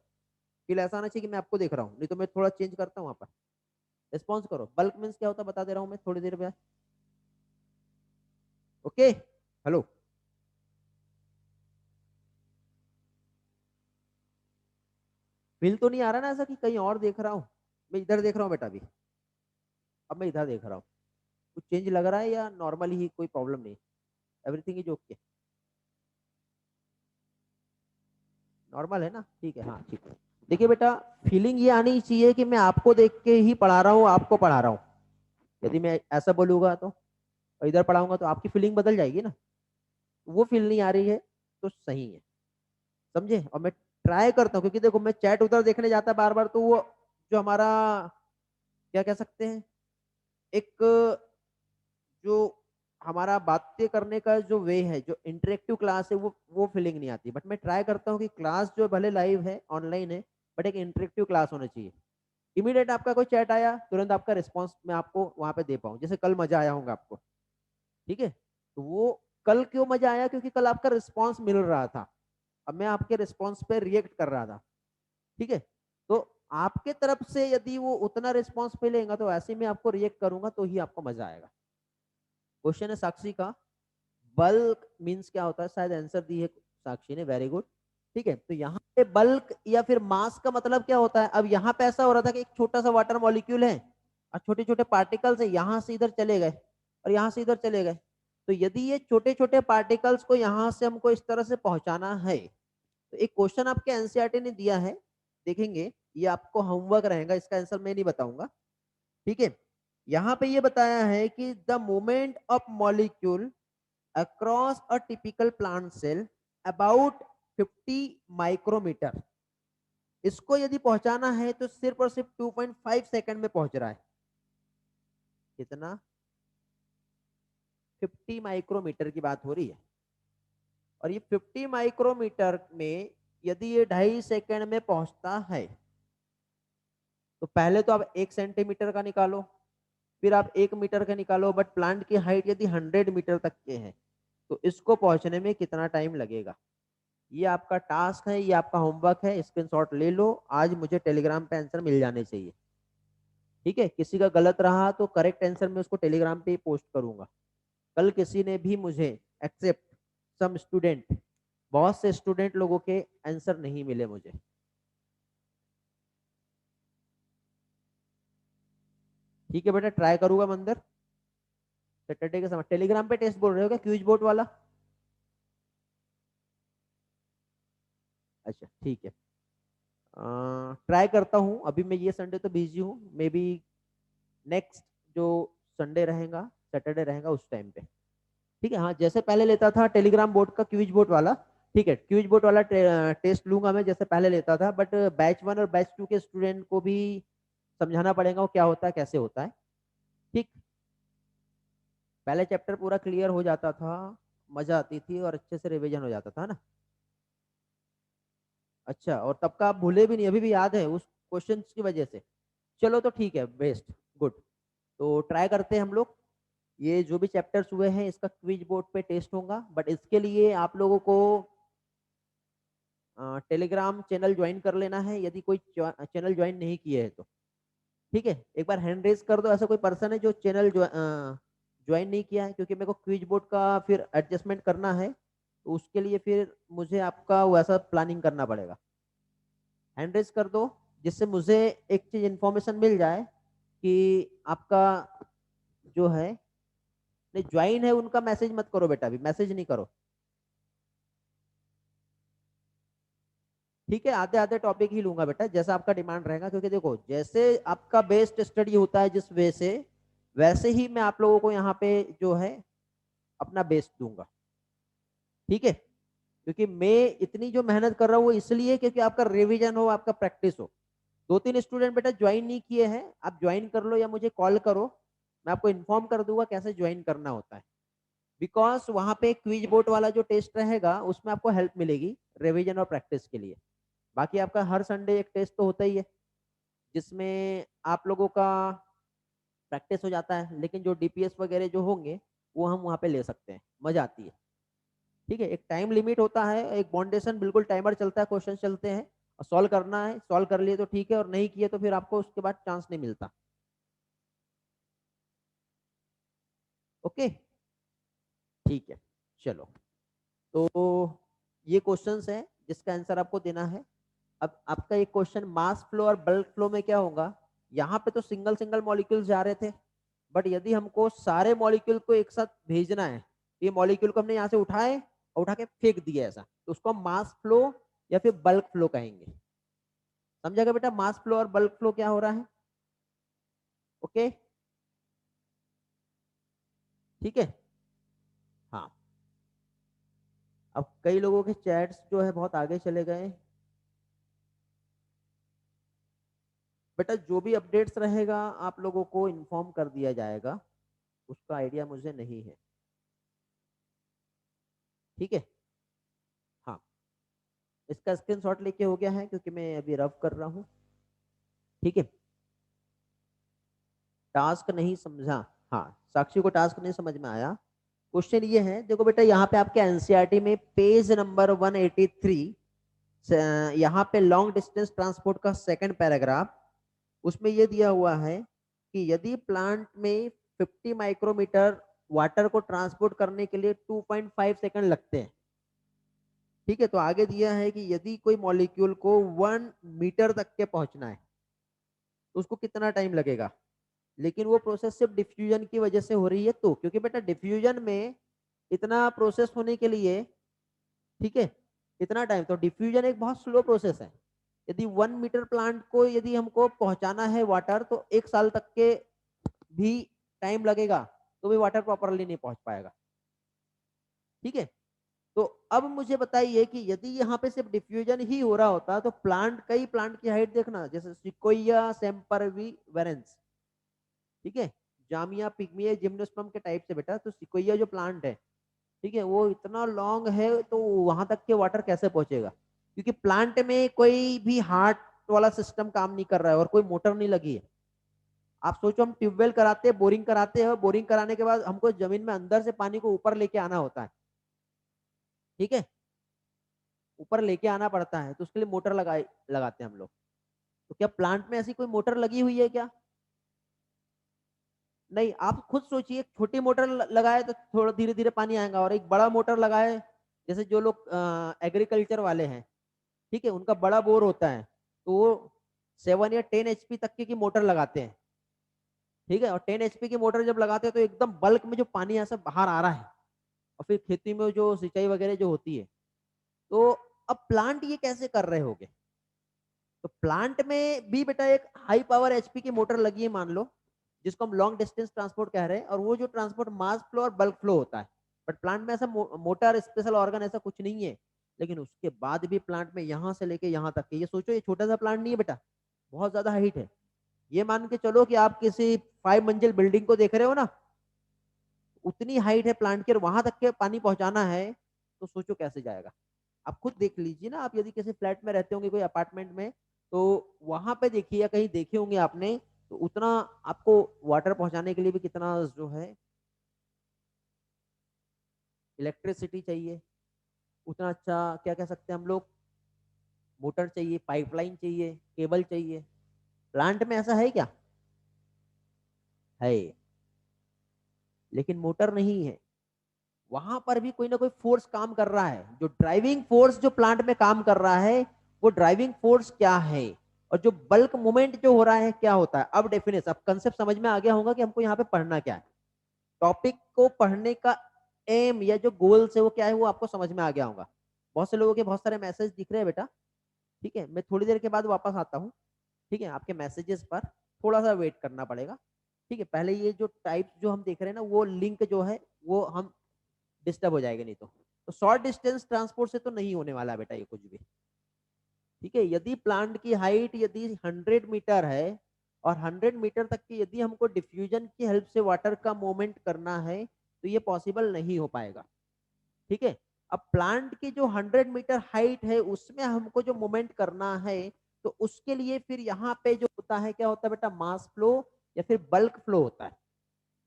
फील ऐसा आना चाहिए कि मैं आपको देख रहा हूँ, नहीं तो मैं थोड़ा चेंज करता हूँ वहाँ पर। रिस्पॉन्स करो। बल्क मीन्स क्या होता है बता दे रहा हूँ मैं थोड़ी देर में। ओके, हेलो, फील तो नहीं आ रहा ना ऐसा कि कहीं और देख रहा हूँ? मैं इधर देख रहा हूँ बेटा अभी, अब मैं इधर देख रहा हूँ। कुछ चेंज लग रहा है या नॉर्मली ही कोई प्रॉब्लम नहीं? एवरीथिंग इज ओके, नॉर्मल है ना? ठीक है, हाँ ठीक है। देखिए बेटा, फीलिंग ये आनी चाहिए कि मैं आपको देख के ही पढ़ा रहा हूँ, आपको पढ़ा रहा हूँ। यदि मैं ऐसा बोलूंगा तो, और इधर पढ़ाऊंगा तो आपकी फीलिंग बदल जाएगी ना। वो फील नहीं आ रही है तो सही है, समझे? और मैं ट्राई करता हूँ, क्योंकि देखो मैं चैट उधर देखने जाता बार बार, तो वो जो हमारा क्या कह सकते हैं, एक जो हमारा बातें करने का जो वे है, जो इंटरेक्टिव क्लास है, वो फीलिंग नहीं आती। बट मैं ट्राई करता हूँ कि क्लास जो भले लाइव है, ऑनलाइन है, बट एक इंटरेक्टिव क्लास होना चाहिए। इमीडिएट आपका कोई चैट आया, तुरंत आपका रिस्पॉन्स मैं आपको वहां पे दे पाऊँ। जैसे कल मजा आया होगा आपको, ठीक है? तो वो कल क्यों मजा आया, क्योंकि कल आपका रिस्पॉन्स मिल रहा था, अब मैं आपके रिस्पॉन्स पे रिएक्ट कर रहा था। ठीक है, तो आपके तरफ से यदि वो उतना रिस्पॉन्स मिलेगा, तो ऐसे में आपको रिएक्ट करूंगा तो ही आपको मजा आएगा। क्वेश्चन है साक्षी का, बल्क मीन्स क्या होता है, शायद आंसर दी है साक्षी ने, वेरी गुड। ठीक है, तो यहाँ पे बल्क या फिर मास का मतलब क्या होता है? अब यहाँ पे ऐसा हो रहा था कि एक छोटा सा वाटर मॉलिक्यूल है और छोटे छोटे पार्टिकल्स है, यहाँ से इधर चले गए और यहाँ से इधर चले गए। तो यदि ये छोटे छोटे पार्टिकल्स को यहाँ से हमको इस तरह से पहुंचाना है, तो एक क्वेश्चन आपके एनसीईआरटी ने दिया है, देखेंगे, ये आपको होमवर्क रहेगा, इसका आंसर मैं नहीं बताऊंगा। ठीक है, यहाँ पे ये बताया है कि the movement of molecule across a typical plant cell about 50 micrometre, इसको यदि पहुंचाना है तो सिर्फ और सिर्फ 2.5 सेकंड में पहुंच रहा है। कितना? 50 माइक्रोमीटर की बात हो रही है, और ये 50 माइक्रोमीटर में यदि ये 2.5 सेकंड में पहुंचता है, तो पहले तो आप 1 सेंटीमीटर का निकालो, फिर आप 1 मीटर का निकालो, बट प्लांट की हाइट यदि 100 मीटर तक के है, तो इसको पहुंचने में कितना टाइम लगेगा? ये आपका टास्क है, ये आपका होमवर्क है, स्क्रीनशॉट ले लो, आज मुझे टेलीग्राम पे आंसर मिल जाने चाहिए। ठीक है, किसी का गलत रहा तो करेक्ट आंसर मैं उसको टेलीग्राम पे पोस्ट करूंगा। कल किसी ने भी मुझे एक्सेप्ट सम स्टूडेंट, बहुत से स्टूडेंट लोगों के आंसर नहीं मिले मुझे। ठीक है बेटा, ट्राई करूंगा मंदिर सैटरडे के समय। टेलीग्राम पे टेस्ट बोल रहे हो क्या, क्यूज बोर्ड वाला? अच्छा ठीक है, ट्राई करता हूँ। अभी मैं ये संडे तो बिजी हूँ, मे बी नेक्स्ट जो संडे रहेगा, सैटरडे रहेगा, उस टाइम पे। ठीक है, हाँ, जैसे पहले लेता था टेलीग्राम बोर्ड का क्विज बोर्ड वाला, ठीक है, क्विज बोर्ड वाला टेस्ट लूंगा मैं जैसे पहले लेता था, बट बैच 1 और बैच 2 के स्टूडेंट को भी समझाना पड़ेगा वो क्या होता है, कैसे होता है। ठीक, पहले चैप्टर पूरा क्लियर हो जाता था, मजा आती थी और अच्छे से रिवीजन हो जाता था ना। अच्छा, और तब का आप भूले भी नहीं, अभी भी याद है उस क्वेश्चन की वजह से? चलो तो ठीक है, बेस्ट, गुड। तो ट्राई करते हैं हम लोग, ये जो भी चैप्टर्स हुए हैं इसका क्विज बोर्ड पे टेस्ट होगा, बट इसके लिए आप लोगों को टेलीग्राम चैनल ज्वाइन कर लेना है यदि कोई चैनल ज्वाइन नहीं किए है तो। ठीक है, एक बार हैंड रेज कर दो, ऐसा कोई पर्सन है जो चैनल ज्वाइन नहीं किया है, क्योंकि मेरे को क्विज बोर्ड का फिर एडजस्टमेंट करना है, तो उसके लिए फिर मुझे आपका वैसा प्लानिंग करना पड़ेगा। हैंड रेज कर दो, जिससे मुझे एक चीज इंफॉर्मेशन मिल जाए कि आपका जो है नहीं ज्वाइन है, उनका मैसेज मत करो बेटा, अभी मैसेज नहीं करो। ठीक है, आधे आधे टॉपिक ही लूंगा बेटा, जैसा आपका डिमांड रहेगा, क्योंकि देखो जैसे आपका बेस्ड स्टडी होता है जिस वे से, वैसे ही मैं आप लोगों को यहाँ पे जो है अपना बेस्ट दूंगा। ठीक है, क्योंकि मैं इतनी जो मेहनत कर रहा हूँ वो इसलिए क्योंकि आपका रिवीजन हो, आपका प्रैक्टिस हो। दो तीन स्टूडेंट बेटा ज्वाइन नहीं किए हैं, आप ज्वाइन कर लो या मुझे कॉल करो, मैं आपको इन्फॉर्म कर दूंगा कैसे ज्वाइन करना होता है। बिकॉज वहां पे क्विज बोर्ड वाला जो टेस्ट रहेगा उसमें आपको हेल्प मिलेगी रिवीजन और प्रैक्टिस के लिए। बाकी आपका हर संडे एक टेस्ट तो होता ही है, जिसमें आप लोगों का प्रैक्टिस हो जाता है, लेकिन जो डीपीएस वगैरह जो होंगे वो हम वहाँ पे ले सकते हैं, मजा आती है। ठीक है, एक टाइम लिमिट होता है, एक बाउंडेशन, बिल्कुल टाइमर चलता है, क्वेश्चन चलते हैं और सॉल्व करना है, सॉल्व कर लिए तो ठीक है, और नहीं किए तो फिर आपको उसके बाद चांस नहीं मिलता। ओके, ठीक है, चलो। तो ये क्वेश्चंस है जिसका आंसर आपको देना है। अब आपका एक क्वेश्चन मास फ्लो और बल्क फ्लो में क्या होगा, यहाँ पे तो सिंगल सिंगल मॉलिक्यूल्स जा रहे थे, बट यदि हमको सारे मॉलिक्यूल को एक साथ भेजना है, ये मॉलिक्यूल को हमने यहाँ से उठाए और उठा के फेंक दिया ऐसा, तो उसको हम मास फ्लो या फिर बल्क फ्लो कहेंगे। समझेगा बेटा, मास फ्लो और बल्क फ्लो क्या हो रहा है? ओके, ठीक है। हाँ, अब कई लोगों के चैट्स जो है बहुत आगे चले गए। बेटा जो भी अपडेट्स रहेगा आप लोगों को इन्फॉर्म कर दिया जाएगा, उसका आइडिया मुझे नहीं है। ठीक है, हाँ, इसका स्क्रीनशॉट लेके हो गया है क्योंकि मैं अभी रफ कर रहा हूँ। ठीक है, टास्क नहीं समझा? हाँ, साक्षी को टास्क नहीं समझ में आया। क्वेश्चन ये है, देखो बेटा यहाँ पे आपके एनसीईआरटी में पेज नंबर 183, यहाँ पे लॉन्ग डिस्टेंस ट्रांसपोर्ट का सेकंड पैराग्राफ, उसमें ये दिया हुआ है कि यदि प्लांट में 50 माइक्रोमीटर वाटर को ट्रांसपोर्ट करने के लिए 2.5 सेकंड लगते हैं। ठीक है, तो आगे दिया है कि यदि कोई मॉलिक्यूल को 1 मीटर तक के पहुंचना है तो उसको कितना टाइम लगेगा। लेकिन वो प्रोसेस सिर्फ डिफ्यूजन की वजह से हो रही है, तो क्योंकि बेटा डिफ्यूजन में इतना प्रोसेस होने के लिए, ठीक है, इतना टाइम, तो डिफ्यूजन एक बहुत स्लो प्रोसेस है। यदि 1 मीटर प्लांट को यदि हमको पहुंचाना है वाटर, तो 1 साल तक के भी टाइम लगेगा, तो भी वाटर प्रॉपरली नहीं पहुंच पाएगा। ठीक है, तो अब मुझे बताइए कि यदि यहाँ पे सिर्फ डिफ्यूजन ही हो रहा होता तो प्लांट, कई प्लांट की हाइट देखना, जैसे सिकोया सेम्परवी वेरेंस, ठीक है, जामिया पिग्मिया जिम्नोस्पर्म के टाइप से बेटा, तो सिकोया जो प्लांट है, ठीक है, वो इतना लॉन्ग है, तो वहां तक के वाटर कैसे पहुंचेगा? क्योंकि प्लांट में कोई भी हार्ट वाला सिस्टम काम नहीं कर रहा है और कोई मोटर नहीं लगी है। आप सोचो, हम ट्यूबवेल कराते हैं, बोरिंग कराते हैं, बोरिंग कराने के बाद हमको जमीन में अंदर से पानी को ऊपर लेके आना होता है। ठीक है, ऊपर लेके आना पड़ता है, तो उसके लिए मोटर लगाते हैं हम लोग। तो क्या प्लांट में ऐसी कोई मोटर लगी हुई है क्या? नहीं, आप खुद सोचिए, छोटी मोटर लगाए तो थोड़ा धीरे धीरे पानी आएगा, और एक बड़ा मोटर लगाए, जैसे जो लोग एग्रीकल्चर वाले हैं, ठीक है, उनका बड़ा बोर होता है, तो वो 7 या 10 HP तक की मोटर लगाते हैं। ठीक है, और 10 HP की मोटर जब लगाते हैं तो एकदम बल्क में जो पानी ऐसा बाहर आ रहा है, और फिर खेती में जो सिंचाई वगैरह जो होती है, तो अब प्लांट ये कैसे कर रहे होगे? तो प्लांट में भी बेटा एक हाई पावर एचपी की मोटर लगी है मान लो, जिसको हम लॉन्ग डिस्टेंस ट्रांसपोर्ट कह रहे हैं, और वो जो ट्रांसपोर्ट मास फ्लो और बल्क फ्लो होता है। बट प्लांट में ऐसा मोटर स्पेशल ऑर्गन ऐसा कुछ नहीं है। लेकिन उसके बाद भी प्लांट में यहाँ से लेके यहाँ तक, ये सोचो, ये छोटा सा प्लांट नहीं है बेटा, बहुत ज्यादा हाइट है। ये मान के चलो कि आप किसी 5 मंजिल बिल्डिंग को देख रहे हो ना, उतनी हाइट है प्लांट की, और वहां तक के पानी पहुंचाना है, तो सोचो कैसे जाएगा। आप खुद देख लीजिए ना, आप यदि किसी फ्लैट में रहते होंगे, कोई अपार्टमेंट में, तो वहां पे देखिए, या कहीं देखे होंगे आपने, तो उतना आपको वाटर पहुंचाने के लिए भी कितना जो है इलेक्ट्रिसिटी चाहिए, उतना अच्छा क्या कह सकते हैं हम लोग, मोटर चाहिए, पाइपलाइन चाहिए, केबल चाहिए। प्लांट में ऐसा है क्या? है, लेकिन मोटर नहीं है। वहां पर भी कोई ना कोई फोर्स काम कर रहा है। जो ड्राइविंग फोर्स जो प्लांट में काम कर रहा है, वो ड्राइविंग फोर्स क्या है? और जो बल्क मूवमेंट जो हो रहा है क्या होता है? अब डेफिनेशन, अब कंसेप्ट समझ में आ गया होगा कि हमको यहाँ पे पढ़ना क्या है। टॉपिक को पढ़ने का एम या जो गोल्स है वो क्या है, वो आपको समझ में आ गया होगा। बहुत से लोगों के बहुत सारे मैसेज दिख रहे हैं बेटा। ठीक है, मैं थोड़ी देर के बाद वापस आता हूँ। ठीक है, आपके मैसेजेस पर थोड़ा सा वेट करना पड़ेगा। ठीक है, पहले ये जो टाइप जो हम देख रहे हैं ना, वो लिंक जो है वो हम डिस्टर्ब हो जाएगा नहीं तो शॉर्ट डिस्टेंस ट्रांसपोर्ट से तो नहीं होने वाला बेटा ये कुछ भी। ठीक है, यदि प्लांट की हाइट यदि 100 मीटर है और 100 मीटर तक की यदि हमको डिफ्यूजन की हेल्प से वाटर का मूवमेंट करना है तो ये पॉसिबल नहीं हो पाएगा। ठीक है, अब प्लांट की जो 100 मीटर हाइट है उसमें हमको जो मूवमेंट करना है, तो उसके लिए फिर यहाँ पे जो होता है क्या होता है बेटा, मास फ्लो या फिर बल्क फ्लो होता है।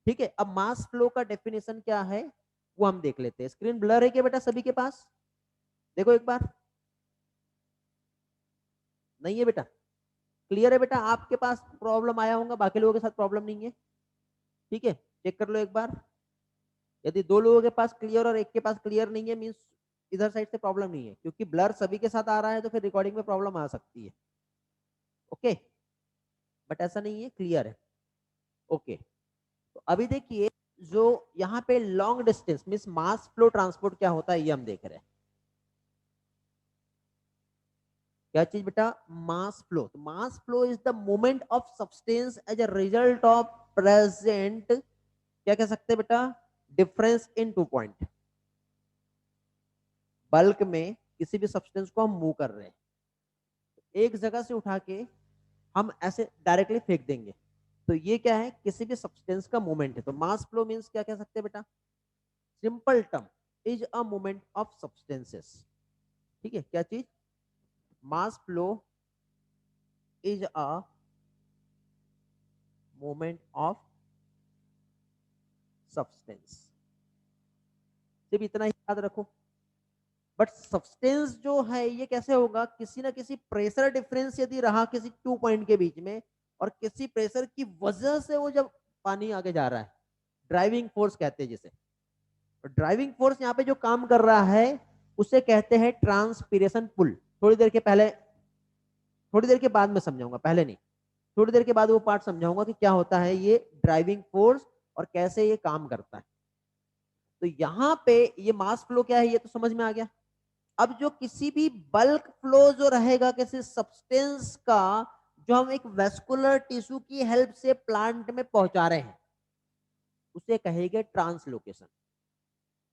ठीक है, अब मास फ्लो का डेफिनेशन क्या है वो हम देख लेते हैं। स्क्रीन ब्लर है क्या बेटा सभी के पास? देखो एक बार। नहीं है बेटा? क्लियर है बेटा? आपके पास प्रॉब्लम आया होगा, बाकी लोगों के साथ प्रॉब्लम नहीं है। ठीक है, चेक कर लो एक बार। यदि दो लोगों के पास क्लियर और एक के पास क्लियर नहीं है, मीन्स इधर साइड से प्रॉब्लम नहीं है, क्योंकि ब्लर सभी के साथ आ रहा है तो फिर रिकॉर्डिंग में प्रॉब्लम आ सकती है। ओके, बट ऐसा नहीं है, क्लियर है। ओके, तो अभी देखिए, जो यहाँ पे long distance means mass flow transport क्या होता है ये हम देख रहे हैं। क्या चीज बेटा? Mass flow. तो mass flow is the movement of substance as a result of present, क्या कह सकते हैं बेटा, डिफरेंस इन 2 पॉइंट। बल्क में किसी भी सब्सटेंस को हम मूव कर रहे हैं, एक जगह से उठा के हम ऐसे डायरेक्टली फेंक देंगे, तो ये क्या है, किसी भी सब्सटेंस का मूवमेंट है। तो मास फ्लो मीन्स क्या कह सकते हैं बेटा, simple term, is a movement of substances. ठीक है, क्या चीज? मास flow is a movement of substance. सिर्फ इतना ही याद रखो। बट सब्सटेंस जो है ये कैसे होगा, किसी ना किसी प्रेशर डिफरेंस यदि रहा किसी 2 पॉइंट के बीच में, और किसी प्रेशर की वजह से वो जब पानी आगे जा रहा है, ड्राइविंग फोर्स कहते हैं जिसे। ड्राइविंग फोर्स यहाँ पे जो काम कर रहा है उसे कहते हैं ट्रांसपीरेशन पुल। थोड़ी देर के पहले, थोड़ी देर के बाद में समझाऊंगा, पहले नहीं। थोड़ी देर के बाद वो पार्ट समझाऊंगा कि क्या होता है ये ड्राइविंग फोर्स और कैसे ये काम करता है। तो यहाँ पे ये मास फ्लो क्या है ये तो समझ में आ गया। अब जो किसी भी बल्क फ्लो जो रहेगा किसी सब्सटेंस का, जो हम एक वेस्कुलर टिश्यू की हेल्प से प्लांट में पहुंचा रहे हैं, उसे कहेंगे ट्रांसलोकेशन।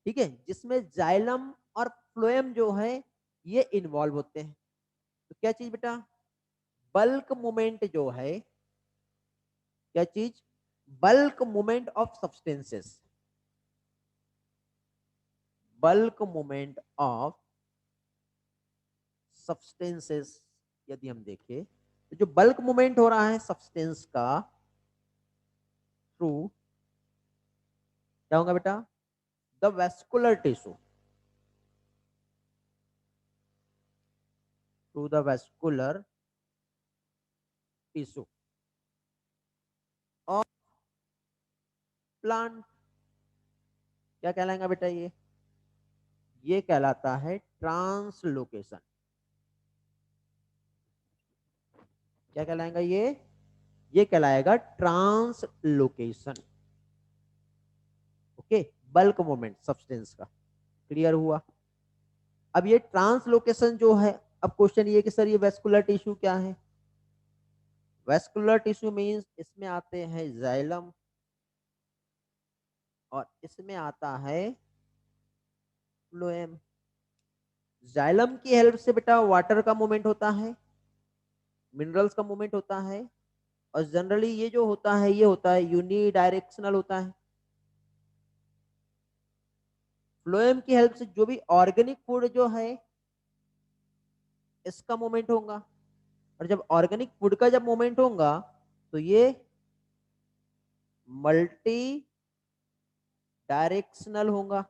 ठीक है, जिसमें जाइलम और फ्लोएम जो है ये इन्वॉल्व होते हैं। तो क्या चीज बेटा, बल्क मूवमेंट जो है, क्या चीज, bulk movement of substances, bulk movement of substances यदि हम देखें, तो जो बल्क मूवमेंट हो रहा है सब्सटेंस का थ्रू, क्या होगा बेटा, the vascular tissue, through the vascular tissue of plant, क्या कहलाएगा बेटा ये कहलाता है ट्रांसलोकेशन। क्या कहलाएगा ये कहलाएगा translocation. Okay, bulk movement substance का, क्लियर हुआ? अब ये ट्रांसलोकेशन जो है, अब क्वेश्चन ये कि सर ये वेस्कुलर टिश्यू क्या है? वेस्कुलर टिश्यू मींस इसमें आते हैं जाइलम और इसमें आता है फ्लोएम। जाइलम की हेल्प से बेटा वाटर का मूवमेंट होता है, मिनरल्स का मूवमेंट होता है, और जनरली ये जो होता है ये होता है यूनी डायरेक्शनल होता है। फ्लोएम की हेल्प से जो भी ऑर्गेनिक फूड जो है इसका मूवमेंट होगा, और जब ऑर्गेनिक फूड का जब मूवमेंट होगा तो ये मल्टी डायरेक्शनल होगा।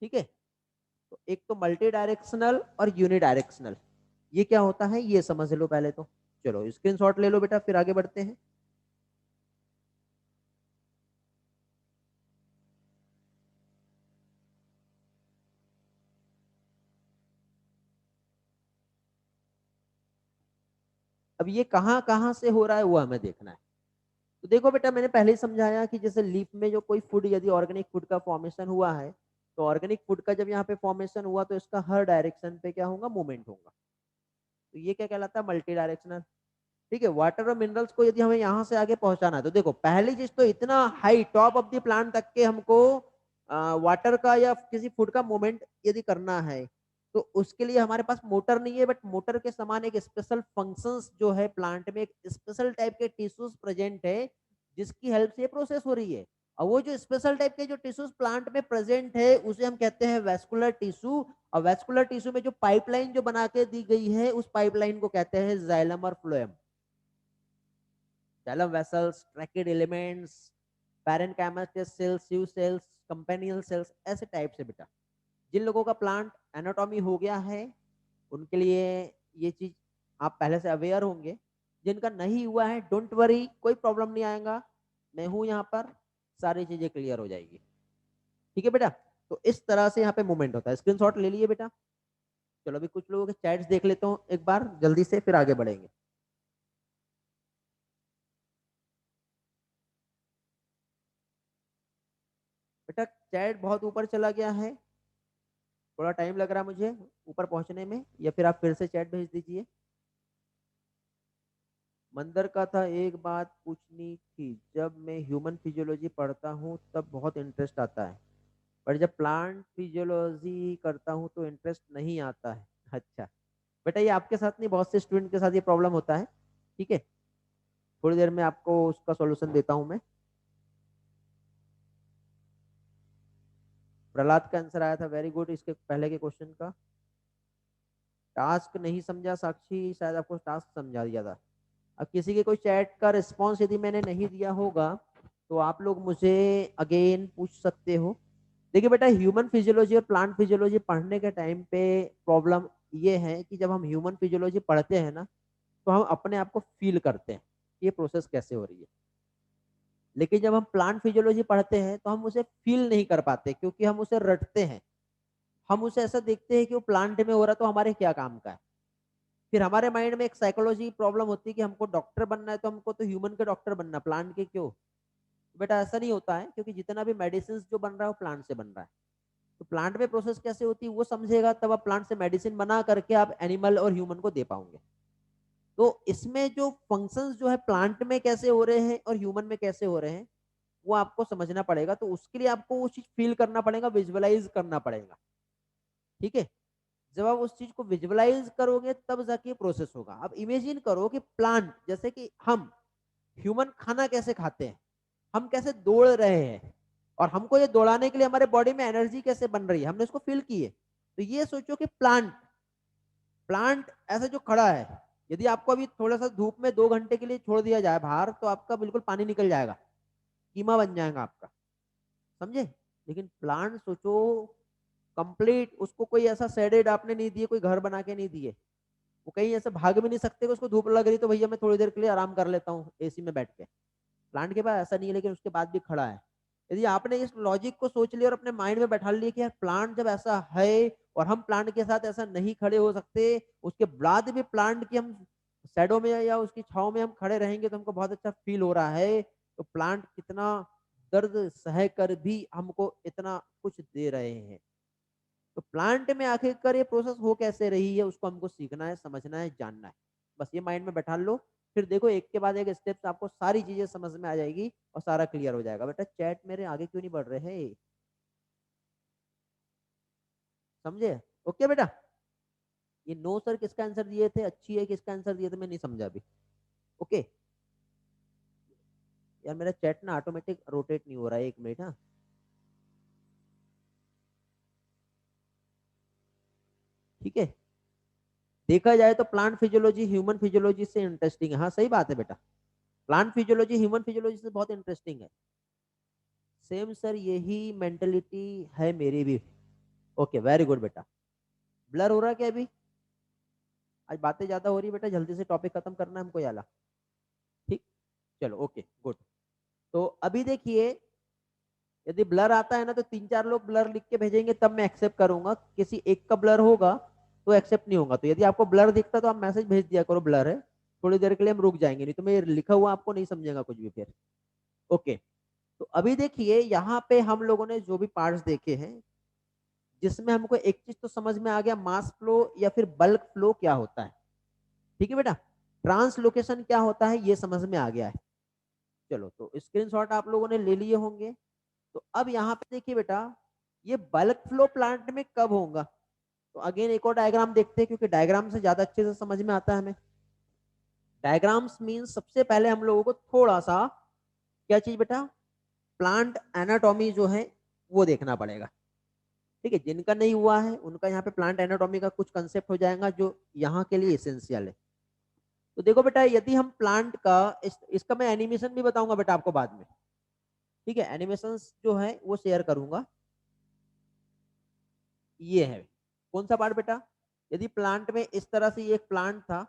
ठीक है, तो एक तो मल्टी डायरेक्शनल और यूनी डायरेक्शनल। ये क्या होता है ये समझ लो पहले तो। चलो स्क्रीनशॉट ले लो बेटा, फिर आगे बढ़ते हैं। अब ये कहाँ कहाँ से हो रहा है वो हमें देखना है। तो देखो बेटा, मैंने पहले ही समझाया कि जैसे लीफ में जो कोई फूड, यदि ऑर्गेनिक फूड का फॉर्मेशन हुआ है, तो ऑर्गेनिक फूड का जब यहाँ पे फॉर्मेशन हुआ तो इसका हर डायरेक्शन पे क्या होगा, मूवमेंट होगा। तो ये क्या कहलाता है, मल्टी डायरेक्शनल। ठीक है, वाटर और मिनरल्स को यदि हमें यहाँ से आगे पहुंचाना है, तो देखो पहली चीज तो इतना high top of the plant तक के हमको वाटर का या किसी फूड का मूवमेंट यदि करना है, तो उसके लिए हमारे पास मोटर नहीं है, बट मोटर के समान एक स्पेशल फंक्शंस जो है प्लांट में, एक स्पेशल टाइप के टिश्यूज प्रेजेंट है जिसकी हेल्प से ये प्रोसेस हो रही है। और वो जो स्पेशल टाइप के जो टिश्यूज प्लांट में प्रेजेंट है उसे हम कहते हैं वेस्कुलर टिश्यू। और वेस्कुलर टिश्यू में जो पाइपलाइन जो बना के दी गई है उस पाइपलाइन को कहते हैं जाइलम और phloem. Xylem vessels, tracheid elements, parenchymas cells, sieve cells, companion cells, ऐसे टाइप से बेटा। जिन लोगों का प्लांट एनाटॉमी हो गया है उनके लिए ये चीज आप पहले से अवेयर होंगे। जिनका नहीं हुआ है डोंट वरी, कोई प्रॉब्लम नहीं आएगा, मैं हूं यहाँ पर, सारी चीजें क्लियर हो जाएगी। ठीक है बेटा, तो इस तरह से यहाँ पे मूवमेंट होता है। स्क्रीनशॉट ले लिए बेटा। चलो अभी कुछ लोगों के चैट्स देख लेता हूँ एक बार जल्दी से, फिर आगे बढ़ेंगे। बेटा चैट बहुत ऊपर चला गया है, थोड़ा टाइम लग रहा है मुझे ऊपर पहुंचने में, या फिर आप फिर से चैट भेज दीजिए। मंदर का था, एक बात पूछनी थी, जब मैं ह्यूमन फिजियोलॉजी पढ़ता हूँ तब बहुत इंटरेस्ट आता है, पर जब प्लांट फिजियोलॉजी करता हूँ तो इंटरेस्ट नहीं आता है। अच्छा बेटा, ये आपके साथ नहीं, बहुत से स्टूडेंट के साथ ये प्रॉब्लम होता है। ठीक है, थोड़ी देर में आपको उसका सॉल्यूशन देता हूँ मैं। प्रहलाद का आंसर आया था, वेरी गुड, इसके पहले के क्वेश्चन का। टास्क नहीं समझा साक्षी, शायद आपको टास्क समझा दिया था। अब किसी के कोई चैट का रिस्पॉन्स यदि मैंने नहीं दिया होगा तो आप लोग मुझे अगेन पूछ सकते हो। देखिए बेटा, ह्यूमन फिजियोलॉजी और प्लांट फिजियोलॉजी पढ़ने के टाइम पे प्रॉब्लम ये है कि जब हम ह्यूमन फिजियोलॉजी पढ़ते हैं ना, तो हम अपने आप को फील करते हैं कि ये प्रोसेस कैसे हो रही है। लेकिन जब हम प्लांट फिजियोलॉजी पढ़ते हैं तो हम उसे फील नहीं कर पाते, क्योंकि हम उसे रटते हैं। हम उसे ऐसा देखते हैं कि वो प्लांट में हो रहा तो हमारे क्या काम का है। फिर हमारे माइंड में एक साइकोलॉजी प्रॉब्लम होती है कि हमको डॉक्टर बनना है तो हमको तो ह्यूमन के डॉक्टर बनना, प्लांट के क्यों। बेटा ऐसा नहीं होता है, क्योंकि जितना भी मेडिसिन जो बन रहा है वो प्लांट से बन रहा है। तो प्लांट में प्रोसेस कैसे होती है वो समझेगा, तब आप प्लांट से मेडिसिन बना करके आप एनिमल और ह्यूमन को दे पाओगे। तो इसमें जो फंक्शंस जो है प्लांट में कैसे हो रहे हैं और ह्यूमन में कैसे हो रहे हैं वो आपको समझना पड़ेगा। तो उसके लिए आपको वो चीज फील करना पड़ेगा, विजुअलाइज करना पड़ेगा। ठीक है, जब आप उस चीज को विजुअलाइज करोगे तब जाके प्रोसेस होगा। अब इमेजिन करो कि प्लांट, जैसे कि हम ह्यूमन खाना कैसे खाते हैं, हम कैसे दौड़ रहे हैं, और हमको ये दौड़ाने के लिए हमारे बॉडी में एनर्जी कैसे बन रही है, हमने इसको फील की है। तो ये सोचो कि प्लांट प्लांट ऐसा जो खड़ा है, यदि आपको अभी थोड़ा सा धूप में 2 घंटे के लिए छोड़ दिया जाए बाहर, तो आपका बिल्कुल पानी निकल जाएगा, कीमा बन जाएगा आपका, समझे। लेकिन प्लांट सोचो, कंप्लीट उसको कोई ऐसा शेडेड आपने नहीं दिए, कोई घर बना के नहीं दिए, वो कहीं ऐसे भाग भी नहीं सकते कि उसको धूप लग रही तो भैया मैं थोड़ी देर के लिए आराम कर लेता हूँ एसी में बैठ के। प्लांट के पास ऐसा नहीं है, लेकिन उसके बाद भी खड़ा है। यदि आपने इस लॉजिक को सोच लिया और अपने माइंड में बैठा लिया कि यार प्लांट जब ऐसा है और हम प्लांट के साथ ऐसा नहीं खड़े हो सकते, उसके बाद भी प्लांट की हम शेडो में या उसकी छाव में हम खड़े रहेंगे तो हमको बहुत अच्छा फील हो रहा है, तो प्लांट कितना दर्द सह कर भी हमको इतना कुछ दे रहे हैं। तो प्लांट में आखिरकार ये प्रोसेस हो कैसे रही है उसको हमको सीखना है, समझना है, जानना है। बस ये माइंड में बैठा लो, फिर देखो एक के बाद एक स्टेप्स आपको सारी चीजें समझ में आ जाएगी और सारा क्लियर हो जाएगा। बेटा चैट मेरे आगे क्यों नहीं बढ़ रहे हैं, समझे। ओके बेटा, ये नो सर किसका आंसर दिए थे, अच्छी है किसका आंसर दिए थे, मैं नहीं समझा अभी। ओके यार, मेरा चैट ना ऑटोमेटिक रोटेट नहीं हो रहा है, 1 मिनट। हाँ ठीक है, देखा जाए तो प्लांट फिजियोलॉजी ह्यूमन फिजियोलॉजी से इंटरेस्टिंग है। हाँ सही बात है बेटा, प्लांट फिजियोलॉजी ह्यूमन फिजियोलॉजी से बहुत इंटरेस्टिंग है। सेम सर, यही मेंटेलिटी है मेरी भी। ओके वेरी गुड बेटा। ब्लर हो रहा है क्या अभी, आज बातें ज्यादा हो रही है बेटा, जल्दी से टॉपिक खत्म करना है हमको याला। ठीक, चलो ओके गुड। तो अभी देखिए, यदि ब्लर आता है ना तो 3-4 लोग ब्लर लिख के भेजेंगे तब मैं एक्सेप्ट करूंगा, किसी एक का ब्लर होगा तो एक्सेप्ट नहीं होगा। तो यदि आपको ब्लर दिखता तो आप मैसेज भेज दिया करो ब्लर है, थोड़ी देर के लिए हम रुक जाएंगे, नहीं तो मैं लिखा हुआ आपको नहीं समझेगा कुछ भी फिर। ओके, तो अभी देखिए यहाँ पे हम लोगों ने जो भी पार्ट्स देखे हैं, जिसमें हमको एक चीज तो समझ में आ गया, मास फ्लो या फिर बल्क फ्लो क्या होता है। ठीक है बेटा, ट्रांसलोकेशन क्या होता है ये समझ में आ गया है। चलो, तो स्क्रीनशॉट आप लोगों ने ले लिए होंगे। तो अब यहाँ पे देखिए बेटा, ये बल्क फ्लो प्लांट में कब होगा। तो अगेन एक और डायग्राम देखते हैं, क्योंकि डायग्राम से ज्यादा अच्छे से समझ में आता है हमें। डायग्राम्स मीन सबसे पहले हम लोगों को थोड़ा सा क्या चीज बेटा, प्लांट एनाटॉमी जो है वो देखना पड़ेगा। ठीक है, जिनका नहीं हुआ है उनका यहाँ पे प्लांट एनाटॉमी का कुछ कंसेप्ट हो जाएगा जो यहाँ के लिए एसेंशियल है। तो देखो बेटा, यदि हम प्लांट का इसका मैं एनिमेशन भी बताऊंगा बेटा आपको बाद में। ठीक है, एनिमेशन जो है वो शेयर करूंगा। ये है कौन सा पार्ट बेटा, यदि प्लांट में इस तरह से ये एक प्लांट था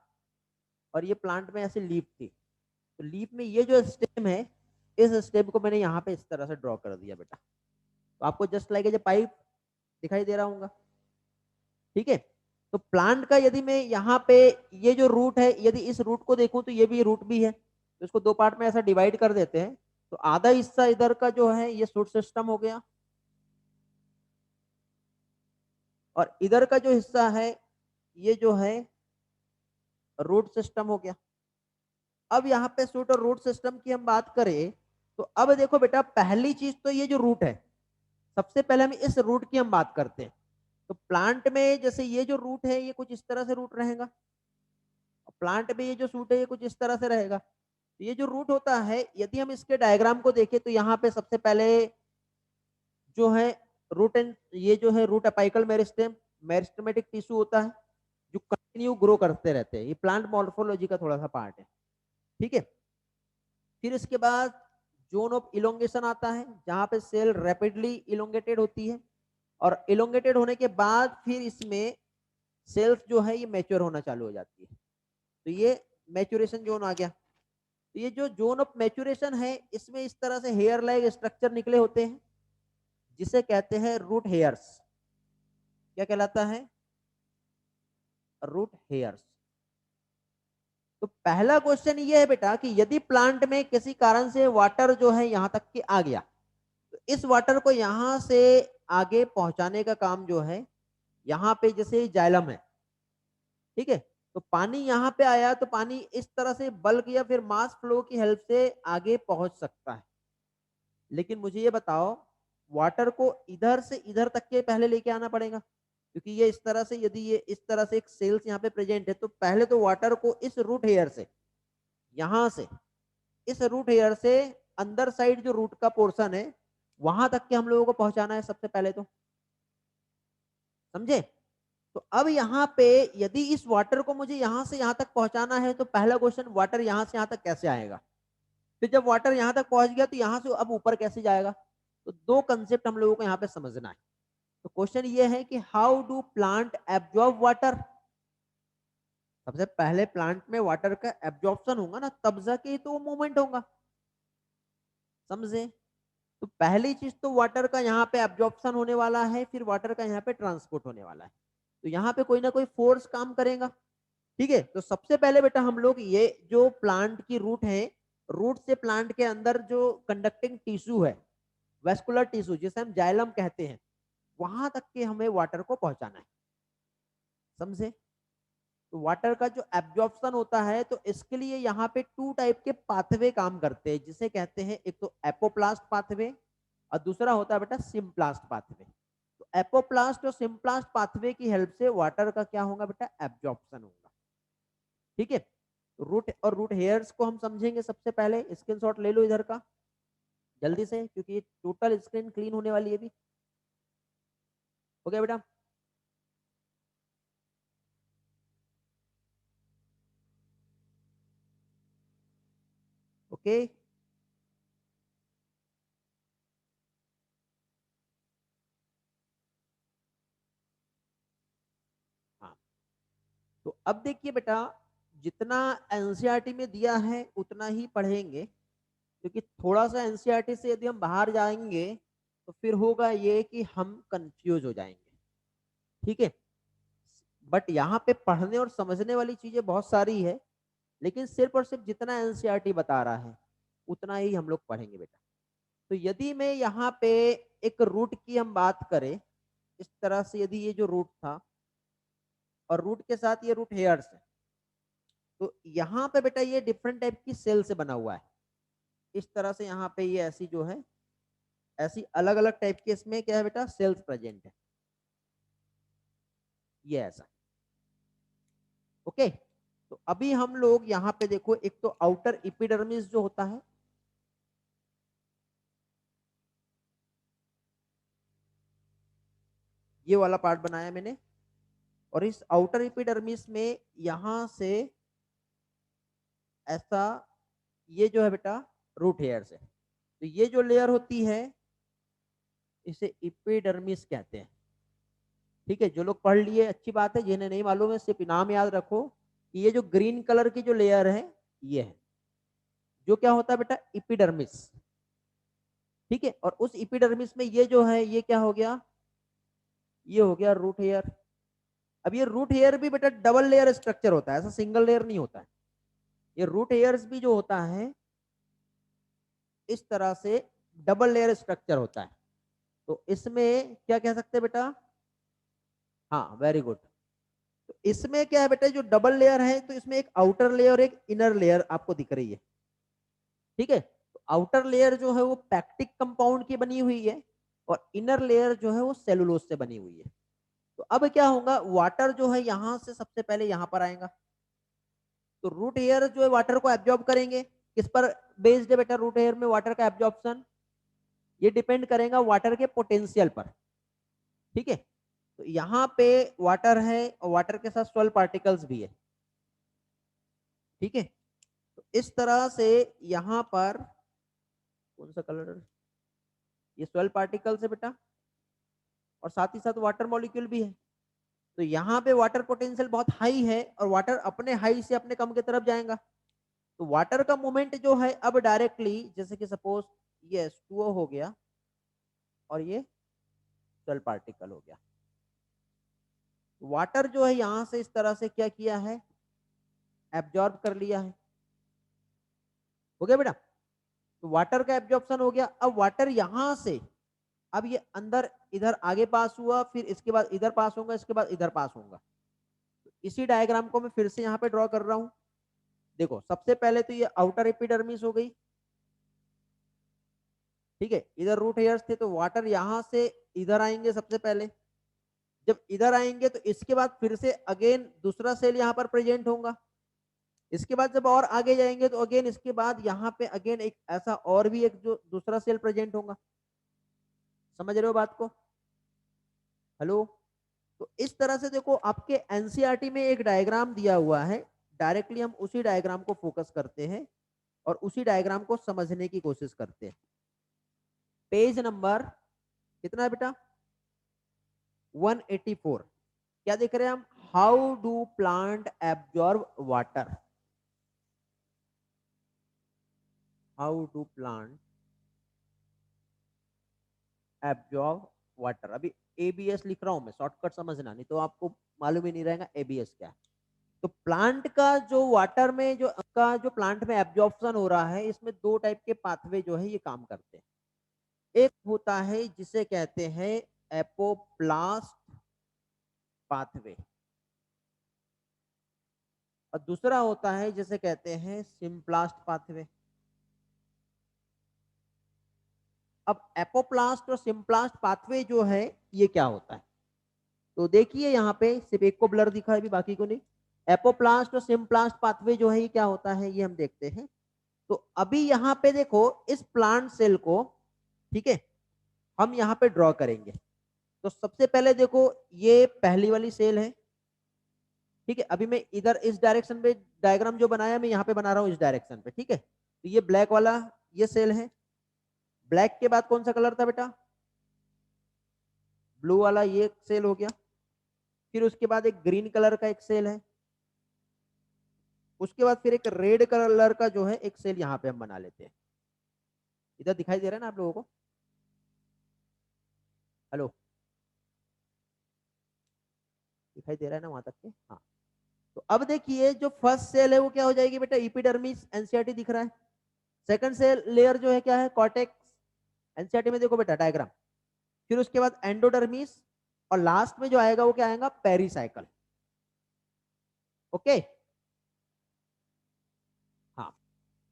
और ये प्लांट में ऐसे लीफ थी, तो लीफ में ये जो स्टेम है, इस स्टेम को मैंने यहाँ पे इस तरह से ड्रॉ कर दिया बेटा। तो आपको जस्ट लाइक ए पाइप दिखाई दे रहा होगा। ठीक है, तो प्लांट का यदि मैं यहाँ पे ये जो रूट है, यदि इस रूट को देखूं तो ये भी रूट भी है, तो इसको दो पार्ट में ऐसा डिवाइड कर देते हैं। तो आधा हिस्सा इधर का जो है ये शूट सिस्टम हो गया, और इधर का जो हिस्सा है ये जो है रूट सिस्टम हो गया। अब यहाँ पे शूट और रूट सिस्टम की हम बात करें, तो अब देखो बेटा, पहली चीज तो ये जो रूट है, सबसे पहले हम इस रूट की हम बात करते हैं। तो प्लांट में जैसे ये जो रूट है ये कुछ इस तरह से रूट रहेगा, प्लांट में ये जो सूट है ये कुछ इस तरह से रहेगा। तो ये जो रूट होता है, यदि हम इसके डायग्राम को देखें तो यहाँ पे सबसे पहले जो है रूट एंड ये जो है root apical meristem meristematic tissue होता है, जो कंटिन्यू ग्रो करते रहते हैं। ये प्लांट मॉर्फोलॉजी का थोड़ा सा पार्ट है। ठीक है, फिर इसके बाद जोन ऑफ इलोंगेशन आता है, जहां पे सेल रैपिडली इलोंगेटेड होती है, और इलोंगेटेड होने के बाद फिर इसमें सेल्स जो है ये मैच्योर होना चालू हो जाती है। तो ये मैच्योरेशन जोन आ गया। तो ये जो जोन ऑफ मैच्योरेशन है, इसमें इस तरह से हेयर लाइक स्ट्रक्चर निकले होते हैं, जिसे कहते हैं रूट हेयर्स। क्या कहलाता है, रूट हेयर्स। तो पहला क्वेश्चन ये है बेटा कि यदि प्लांट में किसी कारण से वाटर जो है यहां तक के आ गया, तो इस वाटर को यहां से आगे पहुंचाने का काम जो है, यहाँ पे जैसे जाइलम है, ठीक है, तो पानी यहाँ पे आया तो पानी इस तरह से बल्क या फिर मास फ्लो की हेल्प से आगे पहुंच सकता है। लेकिन मुझे ये बताओ, वाटर को इधर से इधर तक के पहले लेके आना पड़ेगा, क्योंकि ये इस तरह से, यदि ये इस तरह से एक सेल्स यहाँ पे प्रेजेंट है, तो पहले तो वाटर को इस रूट हेयर से, यहां से, इस रूट हेयर से अंदर साइड जो रूट का पोर्शन है वहां तक के हम लोगों को पहुंचाना है सबसे पहले। तो समझे। तो अब यहाँ पे यदि इस वाटर को मुझे यहां से यहां तक पहुंचाना है, तो पहला क्वेश्चन, वाटर यहां से यहां तक कैसे आएगा। फिर जब वाटर यहां तक पहुंच गया तो यहां से अब ऊपर कैसे जाएगा। तो दो कंसेप्ट हम लोगों को यहाँ पे समझना है। तो क्वेश्चन ये है कि how do plant absorb water. सबसे पहले प्लांट में वाटर का एब्जॉर्प्शन होगा ना, तब जाके तो मूवमेंट होगा। समझे। तो पहली चीज तो वाटर का यहाँ पे एब्जॉर्प्शन होने वाला है, फिर वाटर का यहाँ पे ट्रांसपोर्ट होने वाला है। तो यहाँ पे कोई ना कोई फोर्स काम करेगा। ठीक है, तो सबसे पहले बेटा हम लोग ये जो प्लांट की रूट है, रूट से प्लांट के अंदर जो कंडक्टिंग टिश्यू है, वेस्कुलर टिश्यू जिसे हम जाइलम कहते हैं, वहां तक के हमें वाटर को पहुंचाना है। समझे। तो वाटर का जो एब्जॉर्प्शन होता है, तो इसके लिए यहाँ पे टू टाइप के पाथवे काम करते हैं, जिसे कहते हैं एक तो एपोप्लास्ट पाथवे और दूसरा होता है बेटा सिम्प्लास्ट पाथवे। तो एपोप्लास्ट और सिम्प्लास्ट पाथवे की हेल्प से वाटर का क्या होगा बेटा, एब्जॉर्प्शन होगा। ठीक है, रूट और रूट हेयर्स को हम समझेंगे। सबसे पहले स्क्रीनशॉट ले लो इधर का जल्दी से, क्योंकि टोटल स्क्रीन क्लीन होने वाली है अभी। हो गया बेटा। ओके, हाँ, तो अब देखिए बेटा, जितना एनसीईआरटी में दिया है उतना ही पढ़ेंगे, क्योंकि थोड़ा सा एनसीईआरटी से यदि हम बाहर जाएंगे तो फिर होगा ये कि हम कंफ्यूज हो जाएंगे। ठीक है, बट यहाँ पे पढ़ने और समझने वाली चीजें बहुत सारी है, लेकिन सिर्फ और सिर्फ जितना एनसीईआरटी बता रहा है उतना ही हम लोग पढ़ेंगे बेटा। तो यदि मैं यहाँ पे एक रूट की हम बात करें, इस तरह से यदि ये जो रूट था और रूट के साथ ये रूट हेयर्स है, तो यहाँ पे बेटा ये डिफरेंट टाइप की सेल से बना हुआ है। इस तरह से यहाँ पे ये ऐसी जो है, ऐसी अलग अलग टाइप के इसमें क्या है बेटा, सेल्स प्रेजेंट है, ये ऐसा। ओके, तो अभी हम लोग यहाँ पे देखो, एक तो आउटर एपिडर्मिस जो होता है, ये वाला पार्ट बनाया मैंने, और इस आउटर एपिडर्मिस में यहां से ऐसा, ये जो है बेटा रूट हेयर से, तो ये जो लेयर होती है इसे एपिडर्मिस कहते हैं। ठीक है, जो लोग पढ़ लिए अच्छी बात है, जिन्हें नहीं मालूम है सिर्फ नाम याद रखो कि ये जो ग्रीन कलर की जो लेयर है ये है, जो क्या होता है बेटा, एपिडर्मिस। ठीक है, और उस एपिडर्मिस में ये जो है ये क्या हो गया, ये हो गया रूट हेयर। अब ये रूट हेयर भी बेटा डबल लेयर स्ट्रक्चर होता है, ऐसा सिंगल लेयर नहीं होता है। ये रूट हेयर्स भी जो होता है इस तरह से डबल लेयर स्ट्रक्चर होता है। तो इसमें क्या कह सकते हैं बेटा, हाँ वेरी गुड। तो इसमें क्या है बेटा, जो डबल लेयर है तो इसमें एक आउटर लेयर एक इनर लेयर आपको दिख रही है। ठीक है, तो आउटर लेयर जो है वो पैक्टिक कंपाउंड की बनी हुई है, और इनर लेयर जो है वो सेलुलोज से बनी हुई है। तो अब क्या होगा, वाटर जो है यहां से सबसे पहले यहां पर आएगा, तो रूट हेयर जो है वाटर को एब्जॉर्ब करेंगे। किस पर बेस्ड है बेटा रूट हेयर में वाटर का एब्जॉर्प्शन, ये डिपेंड करेगा वाटर के पोटेंशियल पर। ठीक है, तो यहाँ पे वाटर है और वाटर के साथ सॉल्ट पार्टिकल्स भी है। ठीक है, तो इस तरह से यहाँ पर कौन सा कलर, ये सॉल्ट पार्टिकल्स है बेटा, और साथ ही साथ वाटर मॉलिक्यूल भी है। तो यहाँ पे वाटर पोटेंशियल बहुत हाई है और वाटर अपने हाई से अपने कम की तरफ जाएगा। तो वाटर का मूवमेंट जो है अब डायरेक्टली, जैसे कि सपोज ये H2O हो गया और ये सॉल्ट पार्टिकल हो गया, वाटर जो है यहां से इस तरह से क्या किया है, एब्जॉर्ब कर लिया है। हो गया बेटा, तो वाटर का एब्जॉर्प्शन हो गया। अब वाटर यहां से, अब ये अंदर इधर आगे पास हुआ, फिर इसके बाद इधर पास होगा, इसके बाद इधर पास होगा। तो इसी डायग्राम को मैं फिर से यहाँ पे ड्रॉ कर रहा हूं। देखो सबसे पहले तो ये आउटर एपिडर्मिस हो गई। ठीक है, इधर रूट हेयर्स थे, तो वाटर यहां से इधर आएंगे सबसे पहले। जब इधर आएंगे तो इसके बाद फिर से अगेन दूसरा सेल यहाँ पर प्रेजेंट होगा। इसके बाद जब और आगे जाएंगे तो अगेन इसके बाद यहाँ पे अगेन एक ऐसा और भी एक जो दूसरा सेल प्रेजेंट होगा। समझ रहे हो बात को, हेलो? तो इस तरह से देखो आपके एनसीईआरटी में एक डायग्राम दिया हुआ है, डायरेक्टली हम उसी डायग्राम को फोकस करते हैं और उसी डायग्राम को समझने की कोशिश करते हैं। पेज नंबर कितना है बेटा, 184। क्या देख रहे हैं हम, how do plant absorb water, how do plant absorb water. अभी एबीएस लिख रहा हूं मैं, शॉर्टकट समझना, नहीं तो आपको मालूम ही नहीं रहेगा एबीएस क्या है। तो प्लांट का जो वाटर में जो का जो प्लांट में एब्जॉर्प्शन हो रहा है, इसमें दो टाइप के पाथवे जो है ये काम करते हैं। एक होता है जिसे कहते हैं एपोप्लास्ट पाथवे, और दूसरा होता है जिसे कहते हैं सिम्प्लास्ट पाथवे। अब एपोप्लास्ट और सिम्प्लास्ट पाथवे जो है ये क्या होता है, तो देखिए यहाँ पे सिर्फ एक को ब्लर दिखा है, अभी बाकी को नहीं। एपोप्लास्ट और सिम्प्लास्ट पाथवे जो है ये क्या होता है, ये हम देखते हैं। तो अभी यहाँ पे देखो इस प्लांट सेल को, ठीक है, हम यहाँ पे ड्रॉ करेंगे। तो सबसे पहले देखो ये पहली वाली सेल है। ठीक है, अभी मैं इधर इस डायरेक्शन में डायग्राम जो बनाया मैं यहाँ पे बना रहा हूँ इस डायरेक्शन पे। ठीक है, तो ये ब्लैक वाला ये सेल है। ब्लैक के बाद कौन सा कलर था बेटा, ब्लू वाला, ये सेल हो गया। फिर उसके बाद एक ग्रीन कलर का एक सेल है। उसके बाद फिर एक रेड कलर का जो है एक सेल यहाँ पे हम बना लेते हैं। इधर दिखाई दे रहा है ना आप लोगों को? हेलो, दिखाई दे रहा है ना वहां तक के? हाँ। तो अब देखिए जो फर्स्ट सेल है वो क्या हो जाएगी बेटा, इपिडर्मिस एनसीईआरटी दिख रहा है। सेकंड सेल लेयर जो है क्या है, कॉर्टेक्स। एनसीईआरटी में देखो बेटा डायग्राम। फिर उसके बाद एंडोडर्मिस, और लास्ट में जो आएगा वो क्या आएगा, पेरिसाइकल। ओके। हाँ।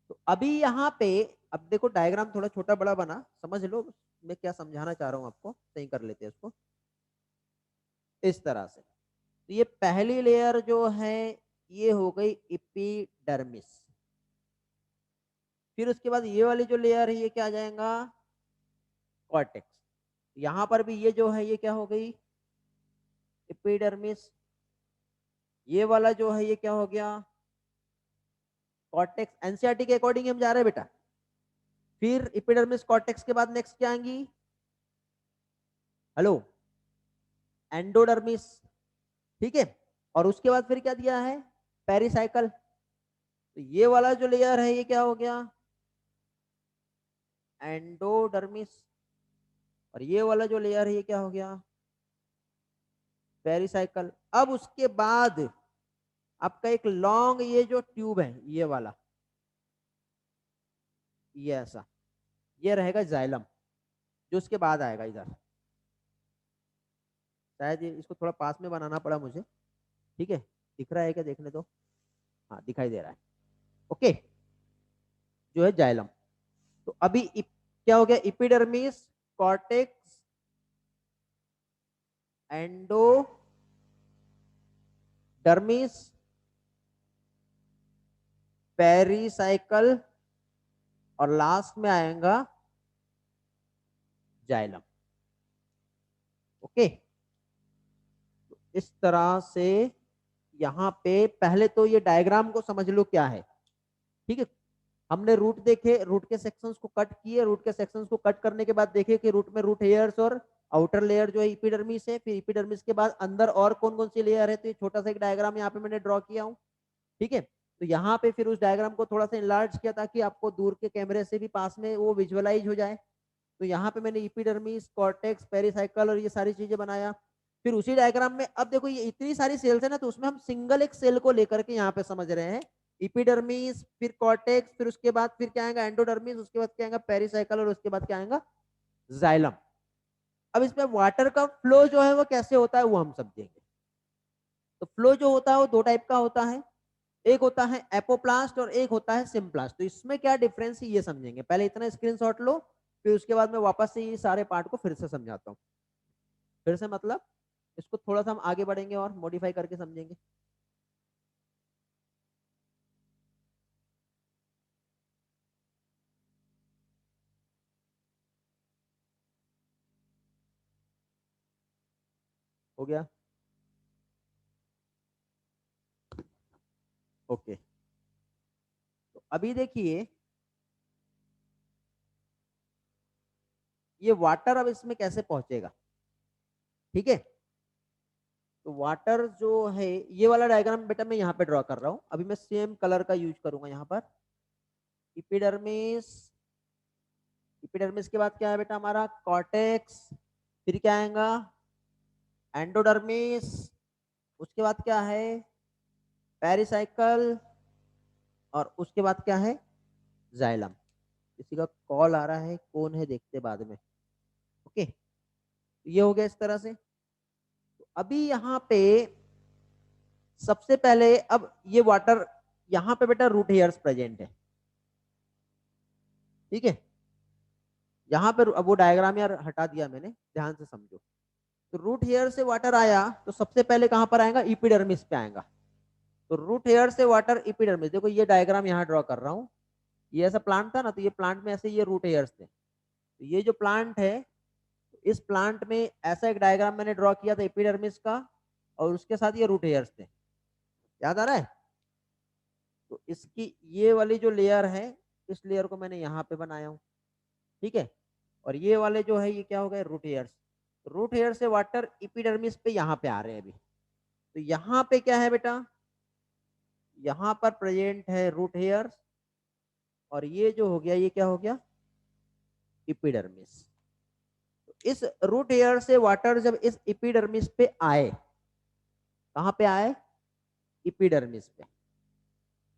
तो अभी यहाँ पे अब देखो डायग्राम थोड़ा छोटा बड़ा बना, समझ लो मैं क्या समझाना चाह रहा हूँ आपको, सही कर लेते हैं इसको इस तरह से। तो ये पहली लेयर जो है ये हो गई इपिडर्मिस। फिर उसके बाद ये वाली जो लेयर है ये क्या आ जाएगा, कॉर्टेक्स। यहाँ पर भी ये जो है ये क्या हो गई, एपिडर्मिस। ये वाला जो है ये क्या हो गया, कॉर्टेक्स। एनसीईआरटी के अकॉर्डिंग हम जा रहे हैं बेटा। फिर एपिडर्मिस कॉर्टेक्स के बाद नेक्स्ट क्या आएंगी, हेलो, एंडोडर्मिस। ठीक है। और उसके बाद फिर क्या दिया है, पेरिसाइकल। तो ये वाला जो लेयर है ये क्या हो गया, एंडोडर्मिस। और ये वाला जो लेयर है ये क्या हो गया, पेरिसाइकल। अब उसके बाद आपका एक लॉन्ग ये जो ट्यूब है ये वाला, ये ऐसा, ये रहेगा जाइलम, जो उसके बाद आएगा इधर। शायद ये इसको थोड़ा पास में बनाना पड़ा मुझे। ठीक है, दिख रहा है क्या, देखने दो। हाँ दिखाई दे रहा है। ओके, जो है जाइलम। तो अभी क्या हो गया, इपिडर्मिस, कॉर्टेक्स, एंडोडर्मिस, पेरिसाइकल, और लास्ट में आएगा जाइलम। ओके। तो इस तरह से यहाँ पे पहले तो ये डायग्राम को समझ लो क्या है। ठीक है, हमने रूट देखे, रूट के सेक्शंस को कट किए, रूट के सेक्शंस को कट करने के बाद देखे कि रूट में रूट हेयर्स और आउटर लेयर जो है इपिडर्मिस है। फिर इपिडर्मिस के बाद अंदर और कौन कौन सी लेयर है, तो ये छोटा सा एक डायग्राम यहाँ पे मैंने ड्रॉ किया हूँ। ठीक है। तो यहाँ पे फिर उस डायग्राम को थोड़ा सा इनलार्ज किया ताकि आपको दूर के कैमरे से भी पास में वो विजुअलाइज हो जाए। तो यहाँ पे मैंने इपिडर्मिस, कॉर्टेक्स, पेरिसाइकल और ये सारी चीजें बनाया। फिर उसी डायग्राम में अब देखो ये इतनी सारी सेल्स है ना, तो उसमें हम सिंगल एक सेल को लेकर के यहाँ पे समझ रहे हैं। इपिडर्मिस, फिर कॉर्टेक्स, फिर उसके बाद फिर क्या आएगा एंडोडर्मिस, उसके बाद क्या आएगा पेरिसाइकल, और उसके बाद क्या आएगा जाइलम। अब इसमें वाटर का फ्लो जो है वो कैसे होता है वो हम समझेंगे। तो फ्लो जो होता है वो दो टाइप का होता है, एक होता है एपोप्लास्ट और एक होता है सिम्प्लास्ट। तो इसमें क्या डिफरेंस है ये समझेंगे, पहले इतना स्क्रीनशॉट लो, फिर उसके बाद मैं वापस से ये सारे पार्ट को फिर से समझाता हूँ। फिर से मतलब इसको थोड़ा सा हम आगे बढ़ेंगे और मॉडिफाई करके समझेंगे। हो गया? ओके। तो अभी देखिए ये वाटर अब इसमें कैसे पहुंचेगा। ठीक है। तो वाटर जो है ये वाला डायग्राम बेटा मैं यहाँ पे ड्रॉ कर रहा हूँ, अभी मैं सेम कलर का यूज करूंगा यहाँ पर। इपिडर्मिस, इपिडर्मिस के बाद क्या है बेटा हमारा, कॉर्टेक्स। फिर क्या आएगा, एंडोडर्मिस। उसके बाद क्या है, पेरिसाइकल। और उसके बाद क्या है, जाइलम। किसी का कॉल आ रहा है, कौन है देखते बाद में। ओके, ये हो गया इस तरह से। तो अभी यहाँ पे सबसे पहले अब ये वाटर, यहाँ पे बेटा रूट हेयर्स प्रेजेंट है। ठीक है, यहाँ पे अब वो डायग्राम यार हटा दिया मैंने, ध्यान से समझो। तो रूट हेयर से वाटर आया तो सबसे पहले कहां पर आएगा, इपिडर्मिस पे आएगा। तो रूट हेयर से वाटर इपिडर्मिस, देखो ये डायग्राम यहाँ ड्रॉ कर रहा हूँ। ये ऐसा प्लांट था ना, तो ये प्लांट में ऐसे ये रूट हेयर्स थे। तो ये जो प्लांट है, इस प्लांट में ऐसा एक डायग्राम मैंने ड्रॉ किया था एपिडर्मिस का, और उसके साथ ये रूट हेयर्स थे। याद आ रहा है? तो इसकी ये वाली जो लेयर है, इस लेयर को मैंने यहाँ पे बनाया हूँ। ठीक है। और ये वाले जो है ये क्या हो गए, रूट हेयर्स। रूट हेयर से वाटर इपिडर्मिस पे यहाँ पे आ रहे हैं अभी। तो यहाँ पे क्या है बेटा, यहां पर प्रेजेंट है रूट हेयर, और ये जो हो गया ये क्या हो गया, इपिडर्मिस। इस रूट हेयर से वाटर जब इस इपिडर्मिस पे आए, कहां पे आए, इपिडर्मिस पे,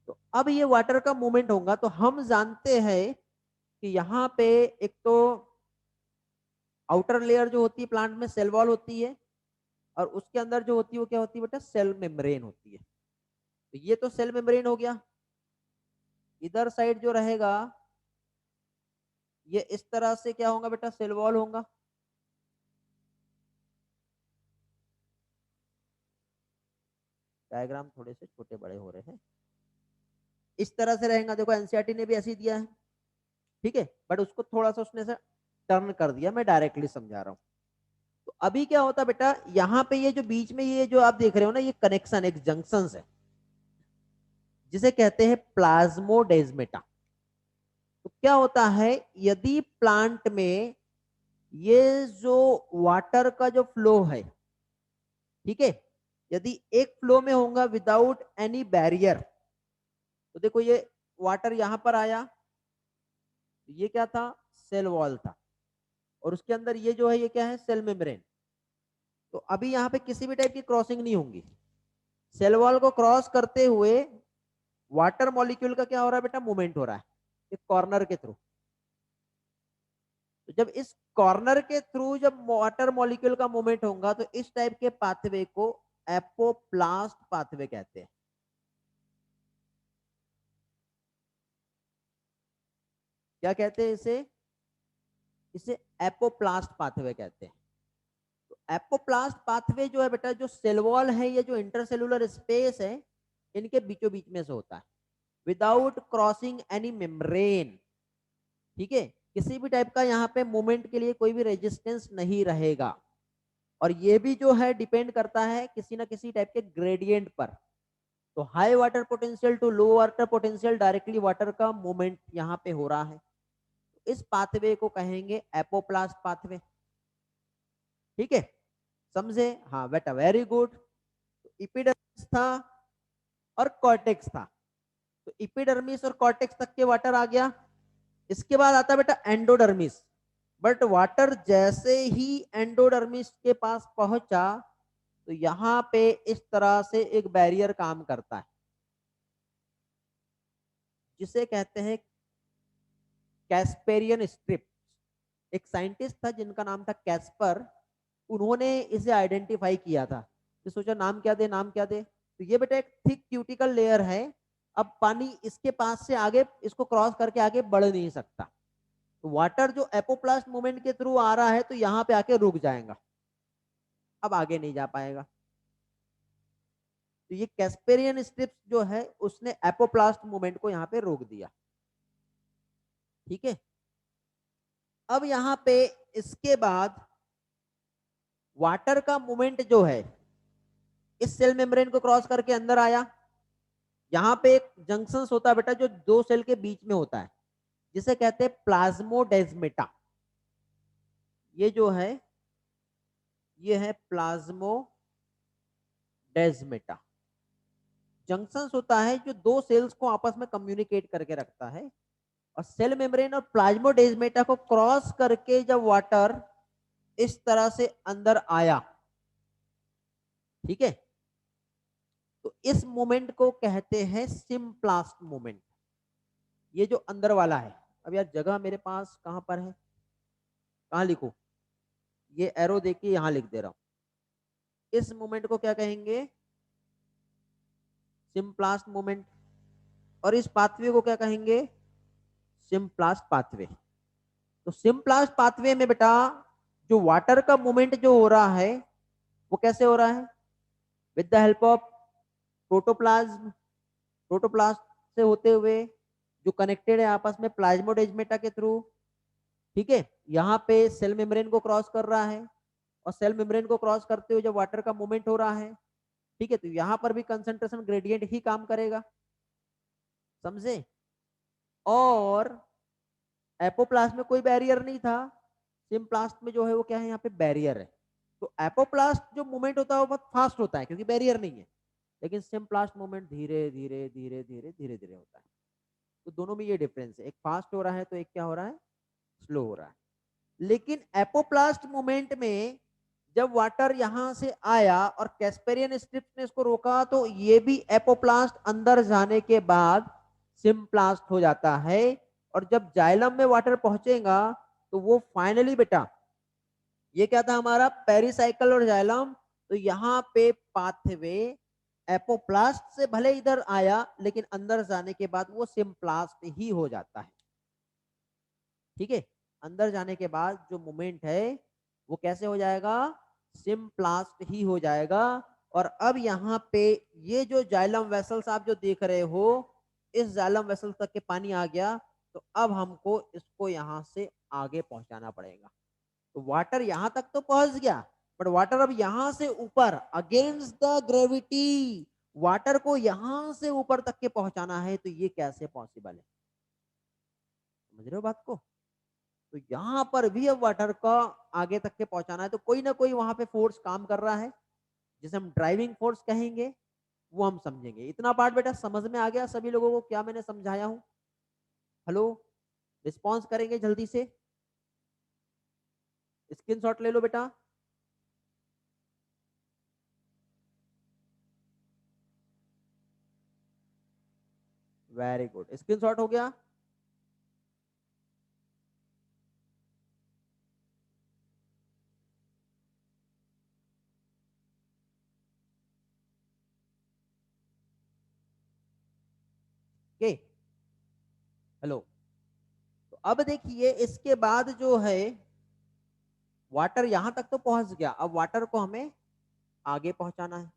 तो अब ये वाटर का मूवमेंट होगा। तो हम जानते हैं कि यहाँ पे एक तो आउटर लेयर जो होती है प्लांट में सेल वॉल होती है, और उसके अंदर जो होती है वो क्या होती है बेटा, सेल मेम्ब्रेन होती है। तो ये तो सेल मेम्ब्रेन हो गया। इधर साइड जो रहेगा ये इस तरह से क्या होगा बेटा, सेल वॉल होगा। डायग्राम थोड़े से छोटे बड़े हो रहे हैं, इस तरह से रहेगा। देखो एनसीईआरटी ने भी ऐसे ही दिया है, ठीक है, बट उसको थोड़ा सा उसने से टर्न कर दिया, मैं डायरेक्टली समझा रहा हूँ। तो अभी क्या होता बेटा, यहाँ पे ये जो बीच में ये जो आप देख रहे हो ना, ये कनेक्शन एक जंक्शन है, जिसे कहते हैं प्लाज्मोडेस्मेटा। तो क्या होता है, यदि प्लांट में ये जो वाटर का जो फ्लो है, ठीक है, यदि एक फ्लो में होगा विदाउट एनी बैरियर, तो देखो ये वाटर यहां पर आया, ये क्या था, सेल वॉल था, और उसके अंदर ये जो है ये क्या है, सेल मेम्ब्रेन। तो अभी यहाँ पे किसी भी टाइप की क्रॉसिंग नहीं होंगी। सेल वॉल को क्रॉस करते हुए वाटर मॉलिक्यूल का क्या हो रहा है बेटा, मूवमेंट हो रहा है एक कॉर्नर के थ्रू। तो जब इस कॉर्नर के थ्रू जब वाटर मॉलिक्यूल का मूवमेंट होगा, तो इस टाइप के पाथवे को एपोप्लास्ट पाथवे कहते हैं। क्या कहते हैं इसे, इसे एपोप्लास्ट पाथवे कहते हैं। तो एपोप्लास्ट पाथवे जो है बेटा, जो सेल वॉल है, ये जो इंटरसेलुलर स्पेस है, इनके बीचों बीच में से होता है, विदाउट क्रॉसिंग एनी मेम्ब्रेन। ठीक है, किसी भी टाइप का यहाँ पे मूवमेंट के लिए कोई भी रेजिस्टेंस नहीं रहेगा। और ये भी जो है डिपेंड करता है किसी ना किसी टाइप के ग्रेडियंट पर। तो high water potential to low water potential, directly water का मूवमेंट यहाँ पे हो रहा है। इस पाथवे को कहेंगे एपोप्लास्ट पाथवे। ठीक है, समझे, हाँ बेटा, वेरी गुड। इपिडर्मिस था और कॉर्टेक्स था, तो इपिडर्मिस और कॉर्टेक्स तक के वाटर आ गया। इसके बाद आता बेटा एंडोडर्मिस। बट वाटर जैसे ही एंडोडर्मिस के पास पहुंचा, तो यहां पे इस तरह से एक बैरियर काम करता है, जिसे कहते हैं कैस्पेरियन स्ट्रिप। एक साइंटिस्ट था जिनका नाम था कैस्पर, उन्होंने इसे आइडेंटिफाई किया था। तो सोचा नाम क्या दे, नाम क्या दे, तो ये बेटा एक थिक क्यूटिकल लेयर है। अब पानी इसके पास से आगे इसको क्रॉस करके आगे बढ़ नहीं सकता, तो वाटर जो एपोप्लास्ट मूवमेंट के थ्रू आ रहा है, तो यहाँ पे आके रुक जाएगा, अब आगे नहीं जा पाएगा। तो ये कैस्पेरियन स्ट्रिप्स जो है उसने एपोप्लास्ट मूवमेंट को यहाँ पे रोक दिया। ठीक है, अब यहाँ पे इसके बाद वाटर का मूवमेंट जो है इस सेल मेम्ब्रेन को क्रॉस करके अंदर आया। यहाँ पे एक जंक्शन होता है बेटा, जो दो सेल के बीच में होता है, जिसे कहते हैं प्लाज्मोडेस्मेटा। ये जो है ये है प्लाज्मोडेस्मेटा। जंक्शन होता है जो दो सेल्स को आपस में कम्युनिकेट करके रखता है। और सेल मेम्ब्रेन और प्लाज्मोडेस्मेटा को क्रॉस करके जब वाटर इस तरह से अंदर आया, ठीक है, तो इस मोमेंट को कहते हैं सिम्प्लास्ट मोमेंट। ये जो अंदर वाला है, अब यार जगह मेरे पास कहां पर है, कहां लिखूं, ये एरो देखिए यहां लिख दे रहा हूं। इस मोमेंट को क्या कहेंगे, सिम्प्लास्ट मोमेंट। और इस पाथवे को क्या कहेंगे, सिम्प्लास्ट पाथवे। तो सिम्प्लास्ट पाथवे में बेटा जो वाटर का मूवमेंट जो हो रहा है वो कैसे हो रहा है, with the help of protoplasm. Protoplast से होते हुए जो कनेक्टेड है आपस में प्लाज्मोडेस्मेटा के थ्रू। ठीक है, यहाँ पे सेल मेम्ब्रेन को क्रॉस कर रहा है, और सेल मेम्ब्रेन को क्रॉस करते हुए जब वाटर का मूवमेंट हो रहा है, ठीक है, तो यहाँ पर भी कंसंट्रेशन ग्रेडियंट ही काम करेगा, समझे। और एपोप्लास्ट में कोई बैरियर नहीं था, सिम्प्लास्ट में जो है वो क्या है, यहाँ पे बैरियर है। तो एपोप्लास्ट जो मूवमेंट होता है वो बहुत फास्ट होता है क्योंकि बैरियर नहीं है। लेकिन सिम्प्लास्ट मूवमेंट धीरे धीरे धीरे धीरे धीरे धीरे होता है। तो दोनों में ये डिफरेंस है, एक फास्ट हो रहा है तो एक क्या हो रहा है, स्लो हो रहा है। लेकिन एपोप्लास्ट मूवमेंट में जब वाटर यहां से आया और कैस्पेरियन स्ट्रिप्स ने इसको रोका, तो ये भी एपोप्लास्ट अंदर जाने के बाद सिम्प्लास्ट हो जाता है। और जब जाइलम में वाटर पहुंचेगा तो वो फाइनली बेटा, ये क्या था हमारा पेरिसाइकिल और जाइलम, तो यहाँ पे पाथवे एपोप्लास्ट से भले इधर आया लेकिन अंदर जाने के बाद वो सिम्प्लास्ट ही हो जाता है। ठीक है, अंदर जाने के बाद जो मूवमेंट है वो कैसे हो जाएगा, सिम्प्लास्ट ही हो जाएगा। और अब यहाँ पे ये जो जाइलम वेसल्स आप जो देख रहे हो, इस जाइलम वेसल तक के पानी आ गया, तो अब हमको इसको यहाँ से आगे पहुंचाना पड़ेगा। तो वाटर यहां तक तो पहुंच गया, बट वाटर अब यहां से ऊपर अगेंस्ट द ग्रेविटी वाटर को यहां से ऊपर तक के पहुंचाना है, तो ये कैसे पॉसिबल है, समझ रहे हो बात को। तो यहां पर भी अब वाटर का आगे तक के पहुंचाना है, तो कोई ना कोई वहां पे फोर्स काम कर रहा है, जिसे हम ड्राइविंग फोर्स कहेंगे, वो हम समझेंगे। इतना पार्ट बेटा समझ में आ गया सभी लोगों को, क्या मैंने समझाया हूं। हेलो, रिस्पॉन्स करेंगे जल्दी से, स्क्रीनशॉट ले लो बेटा। वेरी गुड, स्क्रीनशॉट हो गया। Okay, hello. तो अब देखिए इसके बाद जो है वाटर यहां तक तो पहुंच गया, अब वाटर को हमें आगे पहुंचाना है।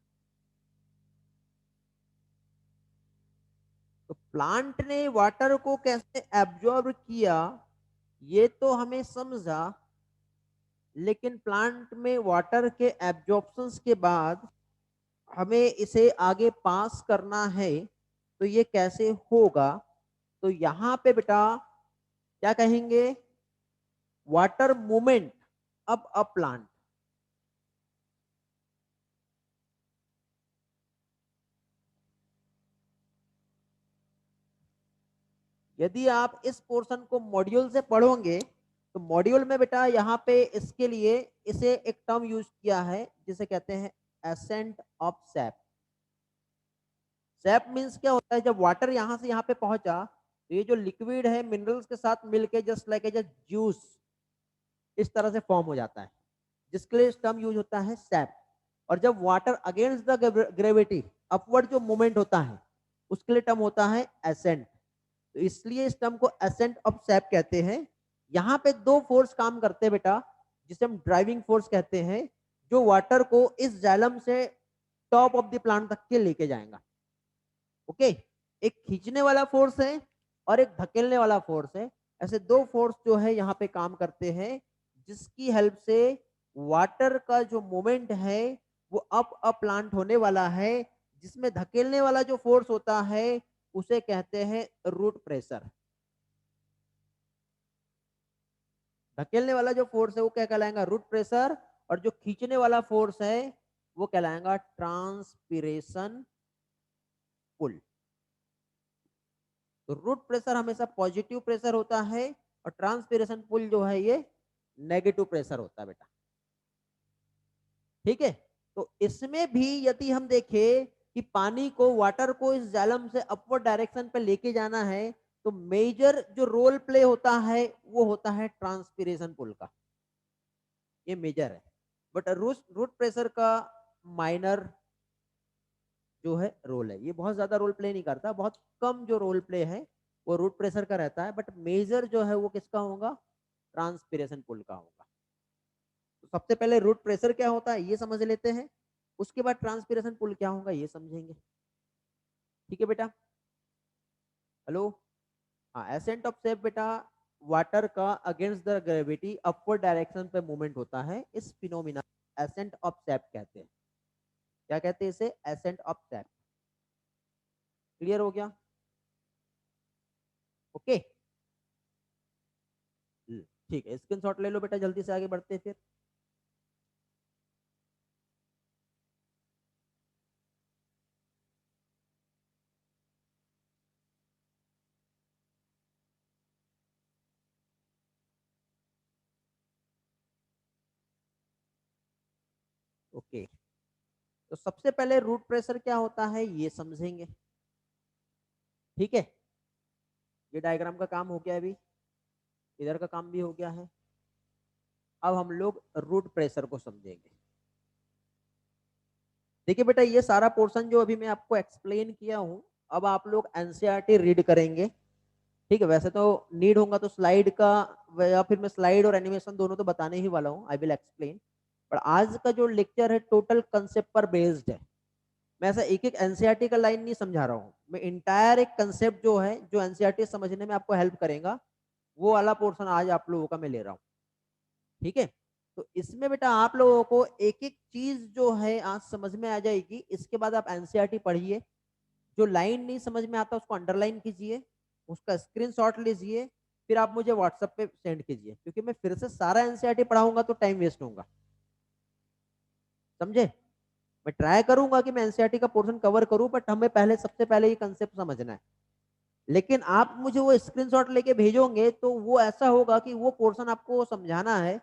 तो प्लांट ने वाटर को कैसे एब्जॉर्ब किया ये तो हमें समझा, लेकिन प्लांट में वाटर के एब्जॉर्प्शन के बाद हमें इसे आगे पास करना है, तो ये कैसे होगा। तो यहां पे बेटा क्या कहेंगे, वाटर मूवमेंट अब अ प्लांट। यदि आप इस पोर्शन को मॉड्यूल से पढ़ोगे, तो मॉड्यूल में बेटा यहाँ पे इसके लिए इसे एक टर्म यूज किया है जिसे कहते हैं ascent of SAP. SAP means क्या होता है, जब वाटर यहाँ से यहाँ पे पहुंचा, तो ये जो लिक्विड है मिनरल्स के साथ मिलके जस्ट लाइक ए जूस इस तरह से फॉर्म हो जाता है, जिसके लिए टर्म यूज होता है सैप। और जब water against the gravity upward जो मूवमेंट होता है, उसके लिए टर्म होता है एसेंट। तो इसलिए इस टर्म को एसेंट ऑफ सैप कहते हैं। यहाँ पे दो फोर्स काम करते हैं बेटा, जिसे हम ड्राइविंग फोर्स कहते हैं, जो वाटर को इस जाइलम से टॉप ऑफ द प्लांट तक के लेके जाएगा। ओके, एक खींचने वाला फोर्स है और एक धकेलने वाला फोर्स है। ऐसे दो फोर्स जो है यहाँ पे काम करते हैं, जिसकी हेल्प से वाटर का जो मोमेंट है वो अप प्लांट होने वाला है। जिसमें धकेलने वाला जो फोर्स होता है उसे कहते हैं रूट प्रेशर। धकेलने वाला जो फोर्स है वो क्या कहलाएगा, रूट प्रेशर। और जो खींचने वाला फोर्स है वो कहलाएगा ट्रांसपीरेशन पुल। तो रूट प्रेशर हमेशा पॉजिटिव प्रेशर होता है और ट्रांसपीरेशन पुल जो है ये नेगेटिव प्रेशर होता है बेटा। ठीक है, तो इसमें भी यदि हम देखें कि पानी को वाटर को इस जालम से अपवर्ड डायरेक्शन पे लेके जाना है, तो मेजर जो रोल प्ले होता है वो होता है ट्रांसपीरेशन पुल का, ये मेजर है। बट रूट रूट प्रेशर का माइनर जो है रोल है, ये बहुत ज्यादा रोल प्ले नहीं करता, बहुत कम जो रोल प्ले है वो रूट प्रेशर का रहता है। बट मेजर जो है वो किसका होगा, ट्रांसपीरेशन पुल का होगा। तो सबसे पहले रूट प्रेशर क्या होता है ये समझ लेते हैं, उसके बाद ट्रांसपीरेशन पुल क्या होगा ये समझेंगे। ठीक है बेटा, हेलो। हाँ, एसेंट ऑफ सेप बेटा वाटर का against the gravity upward direction पे मूवमेंट होता है, इस फिनोमिना एसेंट ऑफ सेप कहते हैं। क्या कहते हैं इसे, एसेंट ऑफ सेप। क्लियर हो गया, ओके। ठीक है, स्क्रीनशॉट ले लो बेटा, जल्दी से आगे बढ़ते हैं फिर। ओके, तो सबसे पहले रूट प्रेशर क्या होता है ये समझेंगे। ठीक है, ये डायग्राम का काम हो गया, अभी इधर का काम भी हो गया है। अब हम लोग रूट प्रेशर को समझेंगे। देखिए बेटा, ये सारा पोर्शन जो अभी मैं आपको एक्सप्लेन किया हूँ, अब आप लोग एनसीईआरटी रीड करेंगे। ठीक है, वैसे तो नीड होगा तो स्लाइड का, या फिर मैं स्लाइड और एनिमेशन दोनों तो बताने ही वाला हूँ, आई विल एक्सप्लेन। पर आज का जो लेक्चर है टोटल कंसेप्ट पर बेस्ड है। मैं ऐसा एक एक एनसीईआरटी का लाइन नहीं समझा रहा हूँ, मैं इंटायर एक कंसेप्ट जो है, जो एनसीईआरटी समझने में आपको हेल्प करेगा, वो वाला पोर्शन आज आप लोगों का मैं ले रहा हूँ। ठीक है, तो इसमें बेटा आप लोगों को एक एक चीज जो है आज समझ में आ जाएगी। इसके बाद आप एनसीईआरटी पढ़िए, जो लाइन नहीं समझ में आता उसको अंडरलाइन कीजिए, उसका स्क्रीनशॉट लीजिए, फिर आप मुझे व्हाट्सएप पे सेंड कीजिए, क्योंकि मैं फिर से सारा एनसीईआरटी पढ़ाऊंगा तो टाइम वेस्ट होगा। समझे? मैं ट्राई करूंगा कि मैं एनसीईआरटी का पोर्शन कवर करूं, बट हमें पहले सबसे पहले ये कंसेप्ट समझना है। लेकिन आप मुझे वो स्क्रीनशॉट लेके भेजोगे तो वो ऐसा होगा कि वो पोर्शन आपको समझाना है,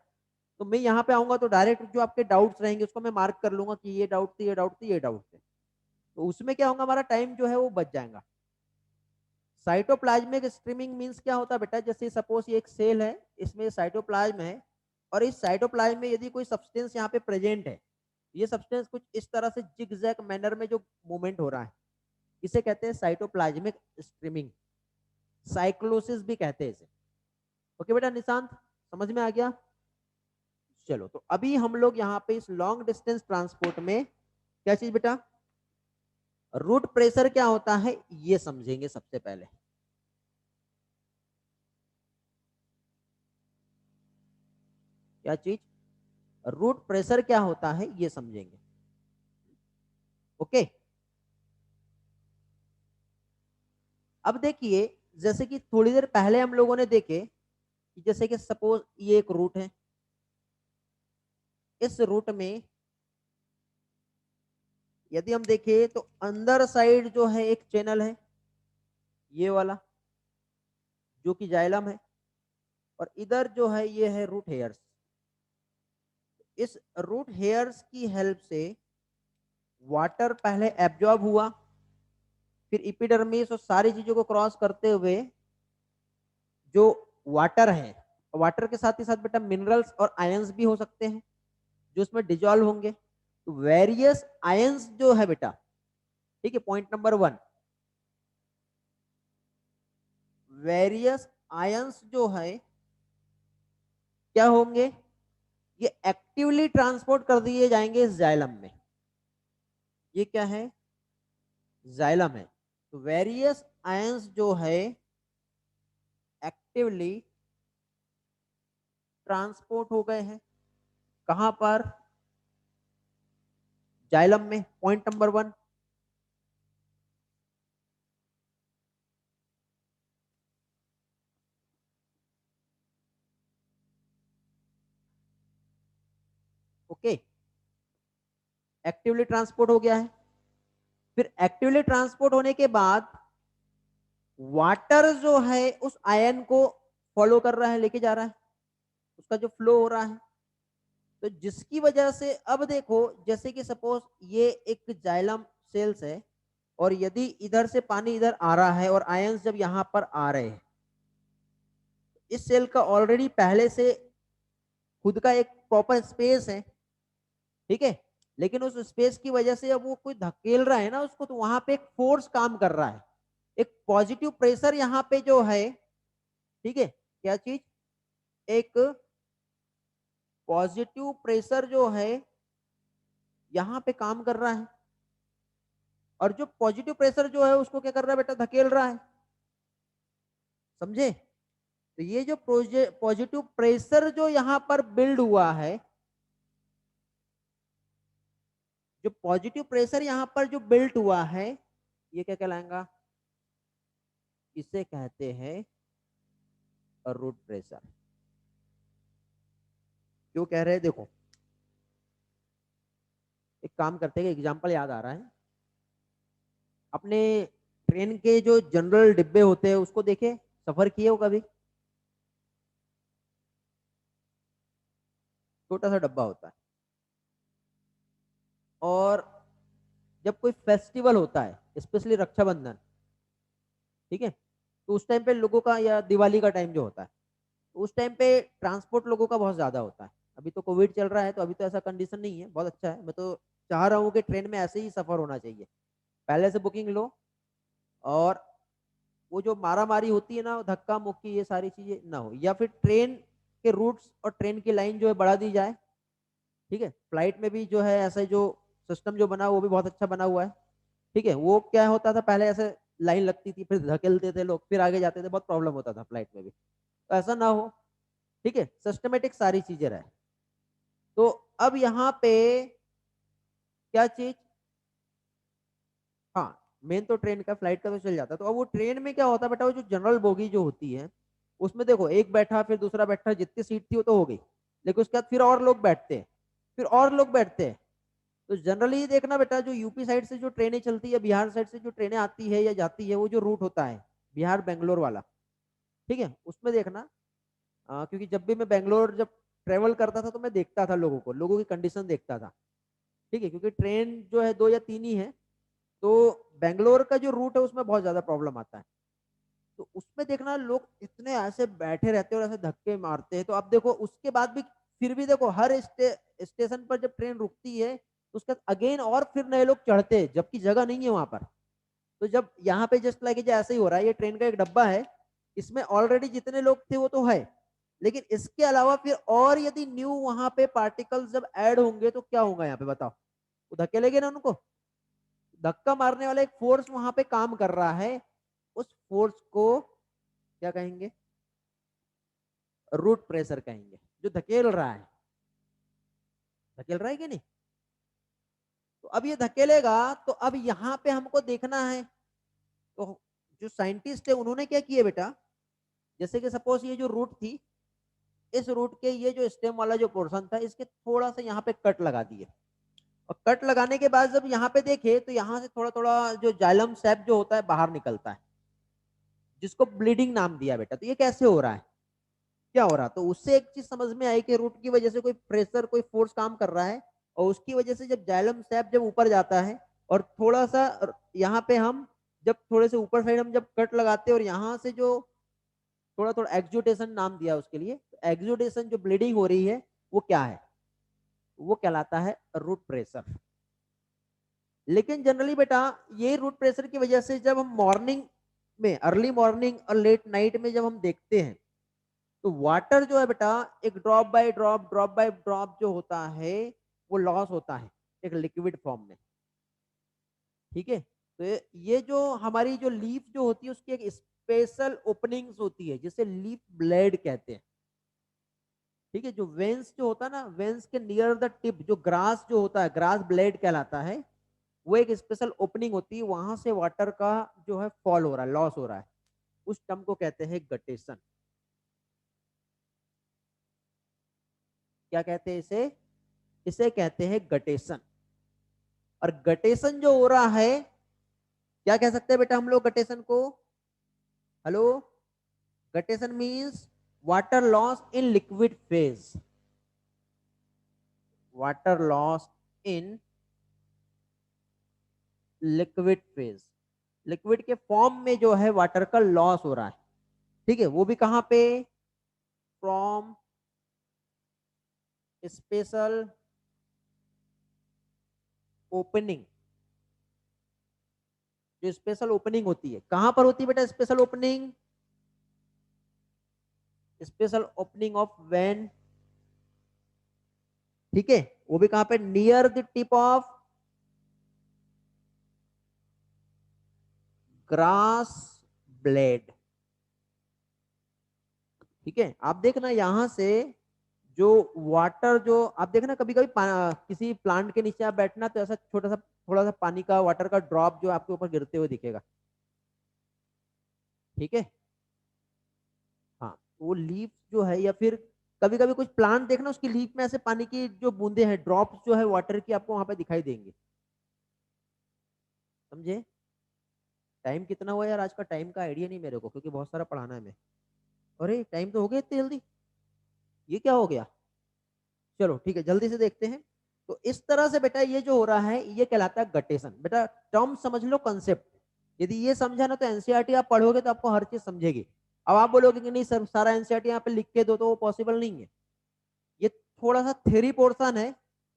तो मैं यहाँ पे आऊंगा तो डायरेक्ट जो आपके डाउट्स रहेंगे उसको मैं मार्क कर लूंगा कि ये डाउट थी, ये डाउट थी, ये डाउट थे। तो उसमें क्या होगा, हमारा टाइम जो है वो बच जाएगा। साइटोप्लाज्मिक स्ट्रीमिंग मींस क्या होता है बेटा, जैसे सपोज ये एक सेल है, इसमें साइटोप्लाज्म है, और इस साइटोप्लाज्म में यदि कोई सब्सटेंस यहाँ पे प्रेजेंट है, ये सब्सटेंस कुछ इस तरह से जिगजैग मैनर में जो मूवमेंट हो रहा है, इसे कहते हैं साइटोप्लाज्मिक स्ट्रीमिंग, साइक्लोसिस भी कहते हैं इसे। ओके बेटा निशांत, समझ में आ गया? चलो, तो अभी हम लोग यहाँ पे इस लॉन्ग डिस्टेंस ट्रांसपोर्ट में क्या चीज बेटा, रूट प्रेशर क्या होता है ये समझेंगे सबसे पहले। क्या चीज, रूट प्रेशर क्या होता है ये समझेंगे। ओके, अब देखिए, जैसे कि थोड़ी देर पहले हम लोगों ने देखे कि जैसे कि सपोज ये एक रूट है, इस रूट में यदि हम देखें तो अंदर साइड जो है एक चैनल है, ये वाला, जो कि जाइलम है, और इधर जो है ये है रूट हेयर्स। इस रूट हेयर्स की हेल्प से वाटर पहले एब्जॉर्ब हुआ, फिर इपिडर्मिस और सारी चीजों को क्रॉस करते हुए जो वाटर है, वाटर के साथ ही साथ बेटा मिनरल्स और आयंस भी हो सकते हैं जो उसमें डिजॉल्व होंगे। तो वेरियस आयंस जो है बेटा, ठीक है, पॉइंट नंबर 1, वेरियस आयंस जो है क्या होंगे, ये एक्टिवली ट्रांसपोर्ट कर दिए जाएंगे इस जाइलम में। ये क्या है, जाइलम है। तो वेरियस आयंस जो है एक्टिवली ट्रांसपोर्ट हो गए हैं, कहां पर, जाइलम में, point number 1। Okay, actively transport हो गया है। फिर एक्टिवली ट्रांसपोर्ट होने के बाद वाटर जो है उस आयन को फॉलो कर रहा है, लेके जा रहा है, उसका जो फ्लो हो रहा है, तो जिसकी वजह से अब देखो, जैसे कि सपोज ये एक जाइलम सेल्स है, और यदि इधर से पानी इधर आ रहा है और आयंस जब यहां पर आ रहे हैं, इस सेल का ऑलरेडी पहले से खुद का एक प्रॉपर स्पेस है, ठीक है, लेकिन उस स्पेस की वजह से अब वो कोई धकेल रहा है ना उसको, तो वहां पे एक फोर्स काम कर रहा है, एक पॉजिटिव प्रेशर यहाँ पे जो है, ठीक है, क्या चीज, एक पॉजिटिव प्रेशर जो है यहाँ पे काम कर रहा है, और जो पॉजिटिव प्रेशर जो है उसको क्या कर रहा है बेटा, धकेल रहा है। समझे? तो ये जो पॉजिटिव प्रेशर जो यहाँ पर बिल्ड हुआ है, जो पॉजिटिव प्रेशर यहाँ पर जो बिल्ट हुआ है, ये क्या कहलाएगा, इसे कहते हैं रूट प्रेशर। क्यों कह रहे हैं, देखो एक काम करते हैं, एग्जांपल याद आ रहा है, अपने ट्रेन के जो जनरल डिब्बे होते हैं उसको देखे, सफर किए हो कभी, छोटा सा डब्बा होता है, और जब कोई फेस्टिवल होता है, स्पेशली रक्षाबंधन, ठीक है, तो उस टाइम पे लोगों का, या दिवाली का टाइम जो होता है, तो उस टाइम पे ट्रांसपोर्ट लोगों का बहुत ज्यादा होता है। अभी तो कोविड चल रहा है, तो अभी तो ऐसा कंडीशन नहीं है, बहुत अच्छा है। मैं तो चाह रहा हूँ कि ट्रेन में ऐसे ही सफर होना चाहिए, पहले से बुकिंग लो, और वो जो मारा मारी होती है ना, धक्का मुक्की, ये सारी चीजें ना हो, या फिर ट्रेन के रूट्स और ट्रेन की लाइन जो है बढ़ा दी जाए। ठीक है, फ्लाइट में भी जो है ऐसे जो सिस्टम जो बना वो भी बहुत अच्छा बना हुआ है। ठीक है, वो क्या होता था पहले, ऐसे लाइन लगती थी, फिर धकेलते थे लोग, फिर आगे जाते थे, बहुत प्रॉब्लम होता था फ्लाइट में भी, तो ऐसा ना हो। ठीक है, सिस्टमेटिक सारी चीजें रहे। तो अब यहाँ पे क्या चीज, हाँ, मेन तो ट्रेन का, फ्लाइट का तो चल जाता। तो अब वो ट्रेन में क्या होता है बेटा, वो जो जनरल बोगी जो होती है, उसमें देखो एक बैठा, फिर दूसरा बैठा, जितनी सीट थी वो तो हो गई, लेकिन उसके बाद फिर और लोग बैठते हैं, फिर और लोग बैठते हैं। तो जनरली देखना बेटा, जो यूपी साइड से जो ट्रेनें चलती है, बिहार साइड से जो ट्रेनें आती है या जाती है, वो जो रूट होता है बिहार बेंगलोर वाला, ठीक है, उसमें देखना, क्योंकि जब भी मैं बेंगलोर जब ट्रेवल करता था, तो मैं देखता था लोगों को, लोगों की कंडीशन देखता था। ठीक है, क्योंकि ट्रेन जो है 2 या 3 ही है, तो बेंगलोर का जो रूट है उसमें बहुत ज्यादा प्रॉब्लम आता है। तो उसमें देखना लोग इतने ऐसे बैठे रहते हैं और ऐसे धक्के मारते हैं। तो अब देखो उसके बाद भी, फिर भी देखो हर स्टेशन पर जब ट्रेन रुकती है, तो उसके बाद अगेन और फिर नए लोग चढ़ते हैं, जबकि जगह नहीं है वहां पर। तो जब यहाँ पे जस्ट लाइक जो ऐसे ही हो रहा है, ये ट्रेन का एक डब्बा है, इसमें ऑलरेडी जितने लोग थे वो तो है, लेकिन इसके अलावा फिर और यदि न्यू वहां पे पार्टिकल्स जब ऐड होंगे तो क्या होगा यहाँ पे बताओ, वो धकेलेंगे ना उनको। धक्का मारने वाला एक फोर्स वहां पे काम कर रहा है, उस फोर्स को क्या कहेंगे, रूट प्रेशर कहेंगे, जो धकेल रहा है। धकेल रहा है कि नहीं? तो अब ये धकेलेगा, तो अब यहाँ पे हमको देखना है। तो जो साइंटिस्ट है उन्होंने क्या किया बेटा, जैसे कि सपोज ये जो रूट थी, इस रूट के ये जो स्टेम वाला जो पोर्शन था, इसके थोड़ा सा यहाँ पे कट लगा दिए, और कट लगाने के बाद जब यहाँ पे देखे, तो यहाँ से थोड़ा थोड़ा जो जाइलम सेप जो होता है बाहर निकलता है, जिसको ब्लीडिंग नाम दिया बेटा। तो ये कैसे हो रहा है, क्या हो रहा, तो उससे एक चीज समझ में आई कि रूट की वजह से कोई प्रेशर, कोई फोर्स काम कर रहा है, और उसकी वजह से जब जाइलम सैप जब ऊपर जाता है, और थोड़ा सा यहाँ पे हम जब थोड़े से ऊपर साइड हम जब कट लगाते हैं, और यहाँ से जो थोड़ा थोड़ा एक्जुटेशन नाम दिया उसके लिए, एक्जुटेशन जो ब्लीडिंग हो रही है, वो क्या है, वो कहलाता है रूट प्रेशर। लेकिन जनरली बेटा, ये रूट प्रेशर की वजह से जब हम मॉर्निंग में, अर्ली मॉर्निंग और लेट नाइट में जब हम देखते हैं, तो वाटर जो है बेटा, एक drop by drop, drop by drop जो होता है, वो लॉस होता है एक लिक्विड फॉर्म में। ठीक है, तो ये जो हमारी जो लीफ जो होती है, उसकी एक स्पेशल ओपनिंग्स होती है, जिसे लीफ ब्लेड कहते हैं। ठीक है, जो वेंस जो होता है ना, वेंस के नियर द टिप जो ग्रास जो होता है, ग्रास ब्लेड कहलाता है, वो एक स्पेशल ओपनिंग होती है, वहां से वाटर का जो है फॉल हो रहा है, लॉस हो रहा है, उस टर्म को कहते हैं गटेशन। क्या कहते हैं इसे, इसे कहते हैं गटेशन। और गटेशन जो हो रहा है, क्या कह सकते हैं बेटा हम लोग गटेशन को, hello, guttation means water loss in liquid phase, water loss in liquid phase, liquid के फॉर्म में जो है वाटर का लॉस हो रहा है। ठीक है, वो भी कहां पे, फ्रॉम स्पेशल ओपनिंग, जो स्पेशल ओपनिंग होती है, कहां पर होती है बेटा special opening, special opening of when. ठीक है, वो भी कहां पे, near the tip of grass blade. ठीक है, आप देखना यहां से जो वाटर जो आप देखना, कभी कभी किसी प्लांट के नीचे आप बैठना, तो ऐसा छोटा सा थोड़ा सा पानी का, वाटर का ड्रॉप जो आपके ऊपर गिरते हुए दिखेगा। ठीक है, हाँ, वो लीफ जो है, या फिर कभी कभी कुछ प्लांट देखना, उसकी लीफ में ऐसे पानी की जो बूंदे हैं, ड्रॉप्स जो है वाटर की, आपको वहां पे दिखाई देंगे। समझे? टाइम कितना हुआ यार, आज का टाइम का आइडिया नहीं मेरे को, क्योंकि बहुत सारा पढ़ाना है मैं। अरे टाइम तो हो गया इतनी जल्दी, ये क्या हो गया। चलो ठीक है, जल्दी से देखते हैं। तो इस तरह से बेटा ये जो हो रहा है ये कहलाता है गटेशन। बेटा टर्म समझ लो, कंसेप्ट। यदि ये समझा ना तो एनसीईआरटी आप पढ़ोगे तो आपको हर चीज समझेगी। अब आप बोलोगे कि नहीं सर सारा एनसीईआरटी यहाँ पे लिख के दो, तो वो पॉसिबल नहीं है। ये थोड़ा सा थ्योरी पोर्शन है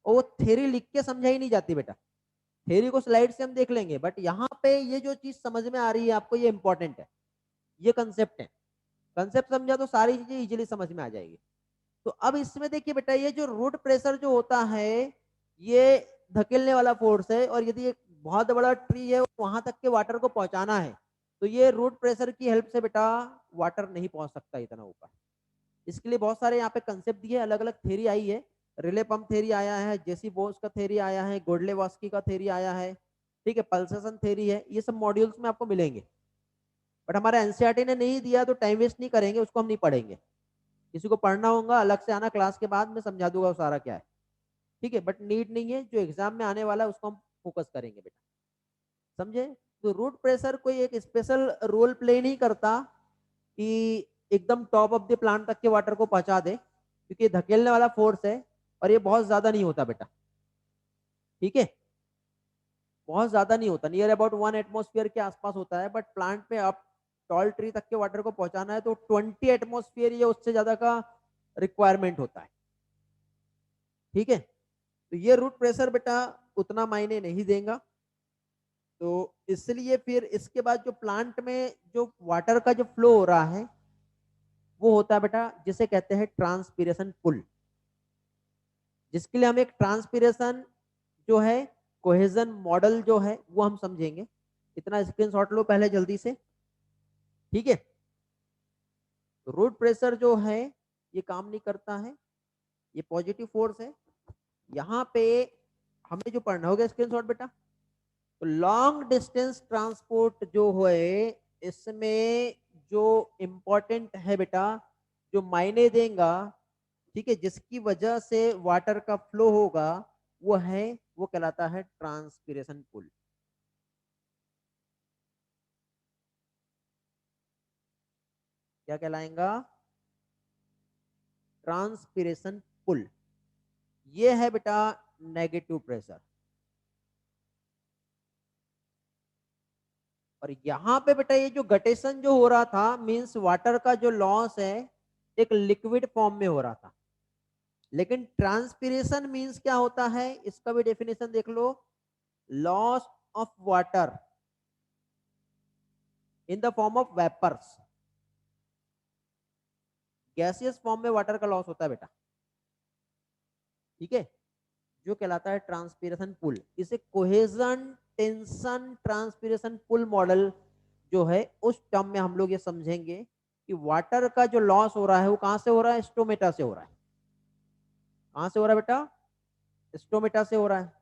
और वो थ्योरी लिख के समझाई नहीं जाती बेटा। थ्योरी को स्लाइड से हम देख लेंगे, बट यहाँ पे ये जो चीज समझ में आ रही है आपको, ये इंपॉर्टेंट है। ये कंसेप्ट है, कंसेप्ट समझा तो सारी चीजें इजीली समझ में आ जाएगी। तो अब इसमें देखिए बेटा, ये जो रूट प्रेशर जो होता है ये धकेलने वाला फोर्स है, और यदि एक बहुत बड़ा ट्री है वहां तक के वाटर को पहुंचाना है तो ये रूट प्रेशर की हेल्प से बेटा वाटर नहीं पहुंच सकता इतना ऊपर। इसके लिए बहुत सारे यहाँ पे कंसेप्ट दिए, अलग अलग थ्योरी आई है। रिले पंप थ्योरी आया है, जेसी बोस का थ्योरी आया है, गोडले वास्की का थ्योरी आया है, ठीक है, पल्सेशन थ्योरी है। ये सब मॉड्यूल्स में आपको मिलेंगे, बट हमारा एनसीईआरटी ने नहीं दिया तो टाइम वेस्ट नहीं करेंगे, उसको हम नहीं पढ़ेंगे। किसी को पढ़ना होगा अलग से आना, क्लास के बाद मैं समझा दूंगा वो सारा क्या है, ठीक है। बट नीड नहीं है, जो एग्जाम में आने वाला है उसको हम फोकस करेंगे बेटा, समझे। तो रूट प्रेशर कोई एक स्पेशल रोल प्ले नहीं करता कि एकदम टॉप ऑफ द प्लांट तक के वाटर को पहुंचा दे, क्योंकि धकेलने वाला फोर्स है और ये बहुत ज्यादा नहीं होता बेटा, ठीक है। बहुत ज्यादा नहीं होता, नियर अबाउट 1 एटमोस्फियर के आसपास होता है, बट प्लांट पे आप टॉल ट्री तक के वाटर को पहुंचाना है तो 20 एटमोस्फियर या उससे ज्यादा का रिक्वायरमेंट होता है, ठीक है। तो ये रूट प्रेशर बेटा उतना मायने नहीं देगा। तो इसलिए फिर इसके बाद जो प्लांट में जो वाटर का जो फ्लो हो रहा है वो होता है बेटा जिसे कहते हैं ट्रांसपीरेशन पुल, जिसके लिए हम एक ट्रांसपीरेशन जो है कोहेजन मॉडल जो है वो हम समझेंगे। इतना स्क्रीनशॉट लो पहले जल्दी से, ठीक है। तो रूट प्रेशर जो है ये काम नहीं करता है, ये पॉजिटिव फोर्स है। यहाँ पे हमें जो पढ़ना होगा स्क्रीनशॉट बेटा, तो लॉन्ग डिस्टेंस ट्रांसपोर्ट जो है इसमें जो इम्पोर्टेंट है बेटा, जो मायने देगा, ठीक है, जिसकी वजह से वाटर का फ्लो होगा वो है, वो कहलाता है ट्रांसपीरेशन पुल। क्या कहलाएगा? Transpiration pull. ये है बेटा नेगेटिव प्रेशर। और यहाँ पे बेटा ये जो गटेशन जो हो रहा था मींस वाटर का जो लॉस है एक लिक्विड फॉर्म में हो रहा था। लेकिन ट्रांसपीरेशन मींस क्या होता है, इसका भी डेफिनेशन देख लो, loss of water in the form of vapours. Gaseous form में वाटर का लॉस होता है बेटा, ठीक है, जो कहलाता है ट्रांसपीरेशन पुल। इसे cohesion tension transpiration pull model जो है उस टर्म में हम लोग ये समझेंगे कि वाटर का जो लॉस हो रहा है वो कहां से हो रहा है, स्टोमेटा से हो रहा है। कहां से हो रहा है बेटा? स्टोमेटा से हो रहा है।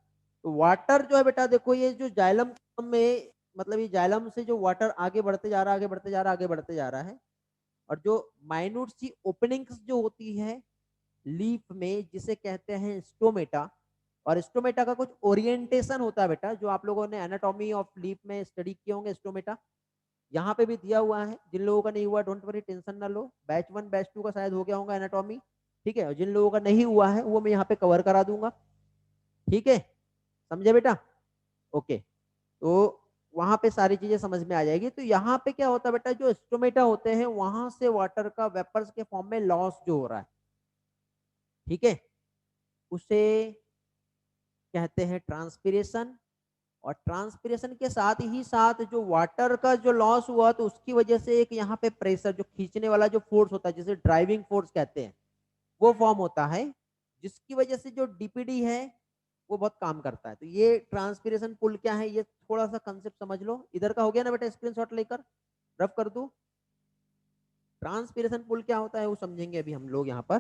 तो वाटर जो है बेटा देखो, ये जो जाइलम में, मतलब ये जाइलम से जो वाटर आगे बढ़ते जा रहा है, आगे बढ़ते जा रहा है, आगे बढ़ते जा रहा है, और जो माइन्यूट सी ओपनिंग्स जो होती है लीफ में जिसे कहते हैं स्टोमेटा, और स्टोमेटा का कुछ ओरिएंटेशन होता है बेटा, जो आप लोगों ने एनाटॉमी ऑफ लीफ में स्टडी किए होंगे स्टोमेटा, यहाँ पे भी दिया हुआ है। जिन लोगों का नहीं हुआ डोंट वरी, टेंशन ना लो, बैच 1 बैच 2 का शायद हो गया होगा एनाटॉमी, ठीक है। और जिन लोगों का नहीं हुआ है वो मैं यहाँ पे कवर करा दूंगा, ठीक है, समझे बेटा? ओके। तो वहां पे सारी चीजें समझ में आ जाएगी। तो यहाँ पे क्या होता है बेटा, जो स्टोमेटा होते हैं वहां से वाटर का वेपर्स के फॉर्म में लॉस जो हो रहा है, ठीक है, उसे कहते हैं ट्रांसपीरेशन। और ट्रांसपीरेशन के साथ ही साथ जो वाटर का जो लॉस हुआ तो उसकी वजह से एक यहाँ पे प्रेशर, जो खींचने वाला जो फोर्स होता है जिसे ड्राइविंग फोर्स कहते हैं, वो फॉर्म होता है, जिसकी वजह से जो डीपीडी है वो बहुत काम करता है। तो ये ट्रांसपीरेशन पुल क्या है, ये थोड़ा सा कंसेप्ट समझ लो। इधर का हो गया ना बेटा, स्क्रीनशॉट लेकर रफ कर दू। ट्रांसपीरेशन पुल क्या होता है वो समझेंगे अभी हम लोग यहाँ पर।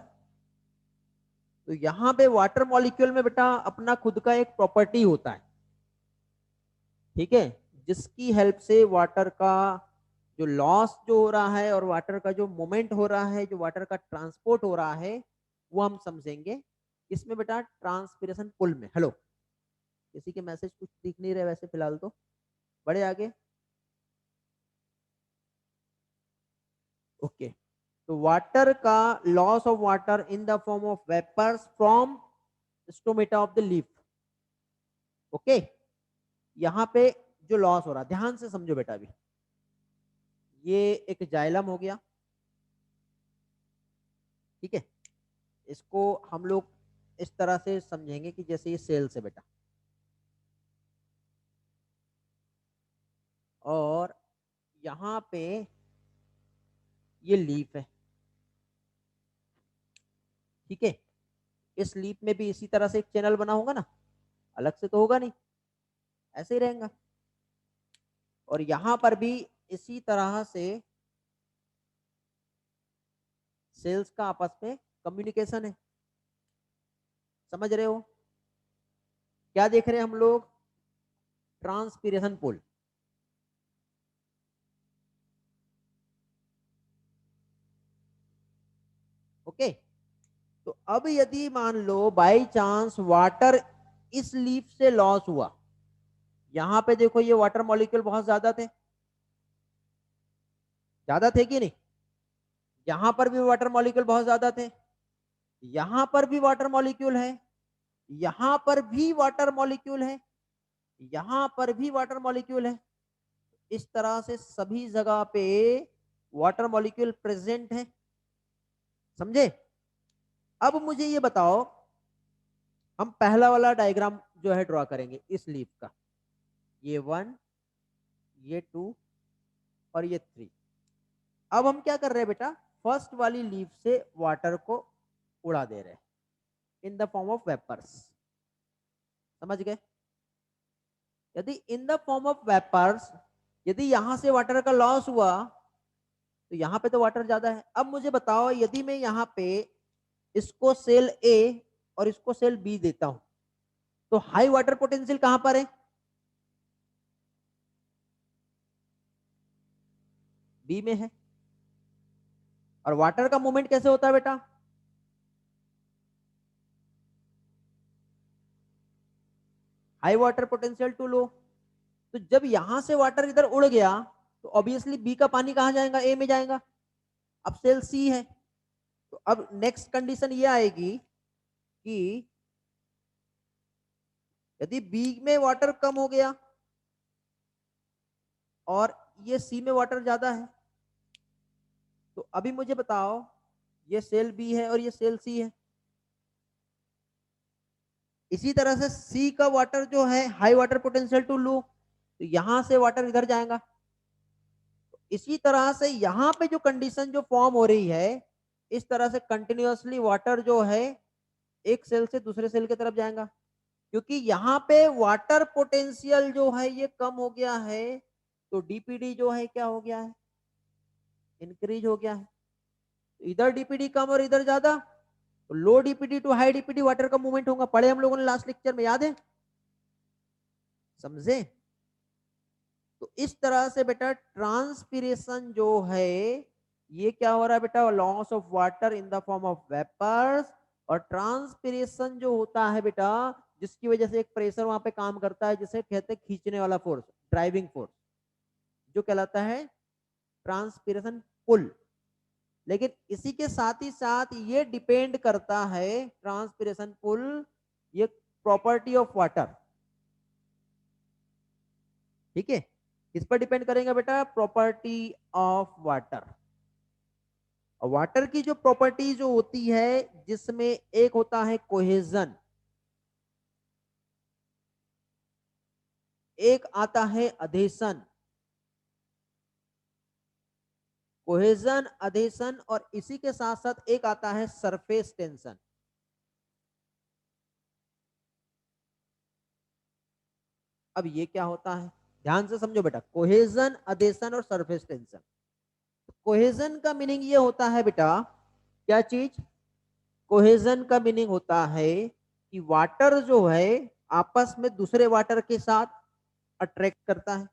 तो यहाँ पे वाटर मॉलिक्यूल में बेटा अपना खुद का एक प्रॉपर्टी होता है, ठीक है, जिसकी हेल्प से वाटर का जो लॉस जो हो रहा है और वाटर का जो मूवमेंट हो रहा है, जो वाटर का ट्रांसपोर्ट हो रहा है, वो हम समझेंगे इसमें बेटा ट्रांसपीरेशन पुल में। हेलो, किसी के मैसेज कुछ दिख नहीं रहे वैसे फिलहाल, तो बड़े आगे। ओके। तो वाटर का loss of water in the form of vapours from stomata of the leaf. Okay, यहाँ पे जो लॉस हो रहा, ध्यान से समझो बेटा। अभी ये एक जाइलम हो गया, ठीक है। इसको हम लोग इस तरह से समझेंगे कि जैसे ये सेल्स है बेटा, और यहाँ पे ये लीफ है, ठीक है। इस लीफ में भी इसी तरह से एक चैनल बना होगा ना, अलग से तो होगा नहीं, ऐसे ही रहेगा। और यहाँ पर भी इसी तरह से सेल्स का आपस में कम्युनिकेशन है। समझ रहे हो? क्या देख रहे हैं हम लोग? Transpiration pull. ओके, तो अब यदि मान लो बाई चांस वाटर इस लीफ से लॉस हुआ, यहां पे देखो ये वाटर मॉलिक्यूल बहुत ज्यादा थे कि नहीं? यहां पर भी वाटर मॉलिक्यूल बहुत ज्यादा थे, यहां पर भी वाटर मॉलिक्यूल है, यहां पर भी वाटर मॉलिक्यूल है, यहां पर भी वाटर मॉलिक्यूल है। इस तरह से सभी जगह पे वाटर मॉलिक्यूल प्रेजेंट है। समझे? अब मुझे ये बताओ, हम पहला वाला डायग्राम जो है ड्रॉ करेंगे इस लीफ का। ये 1, ये 2 और ये 3। अब हम क्या कर रहे हैं बेटा? फर्स्ट वाली लीफ से वाटर को उड़ा दे रहे हैं in the form of vapours. समझ गए? यदि in the form of vapours, यदि यहां से वाटर का लॉस हुआ तो यहां पे तो वाटर ज्यादा है। अब मुझे बताओ, यदि मैं यहां पे इसको सेल ए और इसको सेल बी देता हूं, तो हाई वाटर पोटेंशियल कहां पर है? बी में है। और वाटर का मूवमेंट कैसे होता है बेटा? हाई वाटर पोटेंशियल टू लो। तो जब यहां से वाटर इधर उड़ गया तो ऑब्वियसली बी का पानी कहां जाएगा? ए में जाएगा। अब सेल सी है, तो अब नेक्स्ट कंडीशन ये आएगी कि यदि बी में वाटर कम हो गया और ये सी में वाटर ज्यादा है, तो अभी मुझे बताओ, ये सेल बी है और ये सेल सी है। इसी तरह से सी का वाटर जो है हाई वाटर पोटेंशियल टू लो, तो यहां से वाटर इधर जाएगा। तो इसी तरह से यहां पे जो कंडीशन जो फॉर्म हो रही है, इस तरह से कंटिन्यूअसली वाटर जो है एक सेल से दूसरे सेल की तरफ जाएगा। क्योंकि यहाँ पे वाटर पोटेंशियल जो है ये कम हो गया है, तो डीपीडी जो है क्या हो गया है? इंक्रीज हो गया है। तो इधर डीपीडी कम और इधर ज्यादा, तो low DPD to high DPD water का मूवमेंट होगा। पढ़े हम लोगों ने लास्ट लेक्चर में, याद है? समझे? तो इस तरह से बेटा ट्रांसपीरेशन जो है ये क्या हो रहा है बेटा? Loss of water in the form of vapours. और ट्रांसपीरेशन जो होता है बेटा, जिसकी वजह से एक प्रेशर वहां पे काम करता है, जिसे कहते हैं खींचने वाला फोर्स, ड्राइविंग फोर्स, जो कहलाता है ट्रांसपीरेशन पुल। लेकिन इसी के साथ ही साथ ये डिपेंड करता है ट्रांसपीरेशन पुल, ये प्रॉपर्टी ऑफ वाटर, ठीक है। किस पर डिपेंड करेगा बेटा? Property of water. और वाटर की जो प्रॉपर्टी जो होती है, जिसमें एक होता है कोहेजन, एक आता है अधेशन। कोहेजन, अधेशन, और इसी के साथ साथ एक आता है सरफेस टेंशन। अब ये क्या होता है? ध्यान से समझो बेटा, कोहेजन, अधेशन और सरफेस टेंशन। कोहेजन का मीनिंग ये होता है बेटा, क्या चीज? कोहेजन का मीनिंग होता है कि वाटर जो है आपस में दूसरे वाटर के साथ अट्रैक्ट करता है,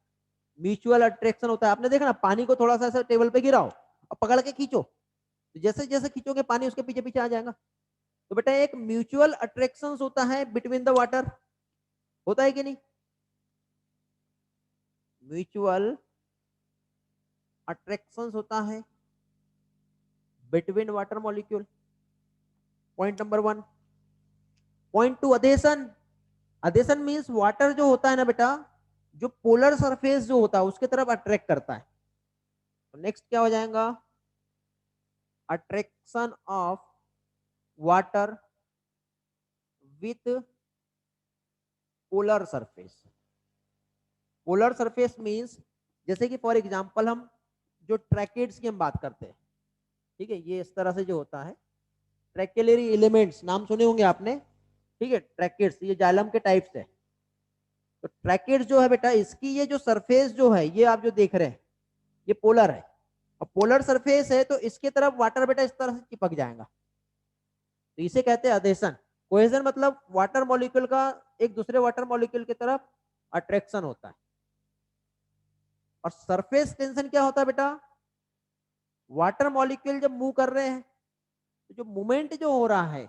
म्यूचुअल अट्रैक्शन होता है। आपने देखा ना, पानी को थोड़ा सा ऐसा टेबल पे गिराओ और पकड़ के खींचो, तो जैसे जैसे खींचोगे पानी उसके पीछे पीछे आ जाएगा। तो बेटा एक म्यूचुअल अट्रैक्शन होता है बिटवीन द वाटर, होता है कि नहीं? म्यूचुअल अट्रैक्शन होता है between water molecule. Point number 1। Point two adhesion. Adhesion means water जो होता है ना बेटा, जो पोलर सरफेस जो होता है उसके तरफ अट्रैक्ट करता है। तो नेक्स्ट क्या हो जाएगा, attraction of water with polar surface. Polar surface means जैसे कि फॉर एग्जांपल हम जो ट्रैकेट्स की हम बात करते हैं, ठीक है, ये इस तरह से जो होता है, ट्रैकेलरी एलिमेंट्स नाम सुने होंगे आपने, ठीक है, ट्रैकेट्स ये जाइलम के टाइप्स है। तो ट्रैकेट्स जो है बेटा, इसकी ये जो सरफेस जो है, ये आप जो देख रहे हैं, ये पोलर है, और पोलर सरफेस है तो इसके तरफ वाटर बेटा इस तरह से चिपक जाएगा, तो इसे कहते हैं अधेशन। कोहेजन मतलब वाटर मॉलिक्यूल का एक दूसरे वाटर मॉलिक्यूल की तरफ अट्रैक्शन होता है। और सरफेस टेंशन क्या होता है बेटा, वाटर मॉलिक्यूल जब मूव कर रहे हैं तो जो मूवमेंट जो हो रहा है,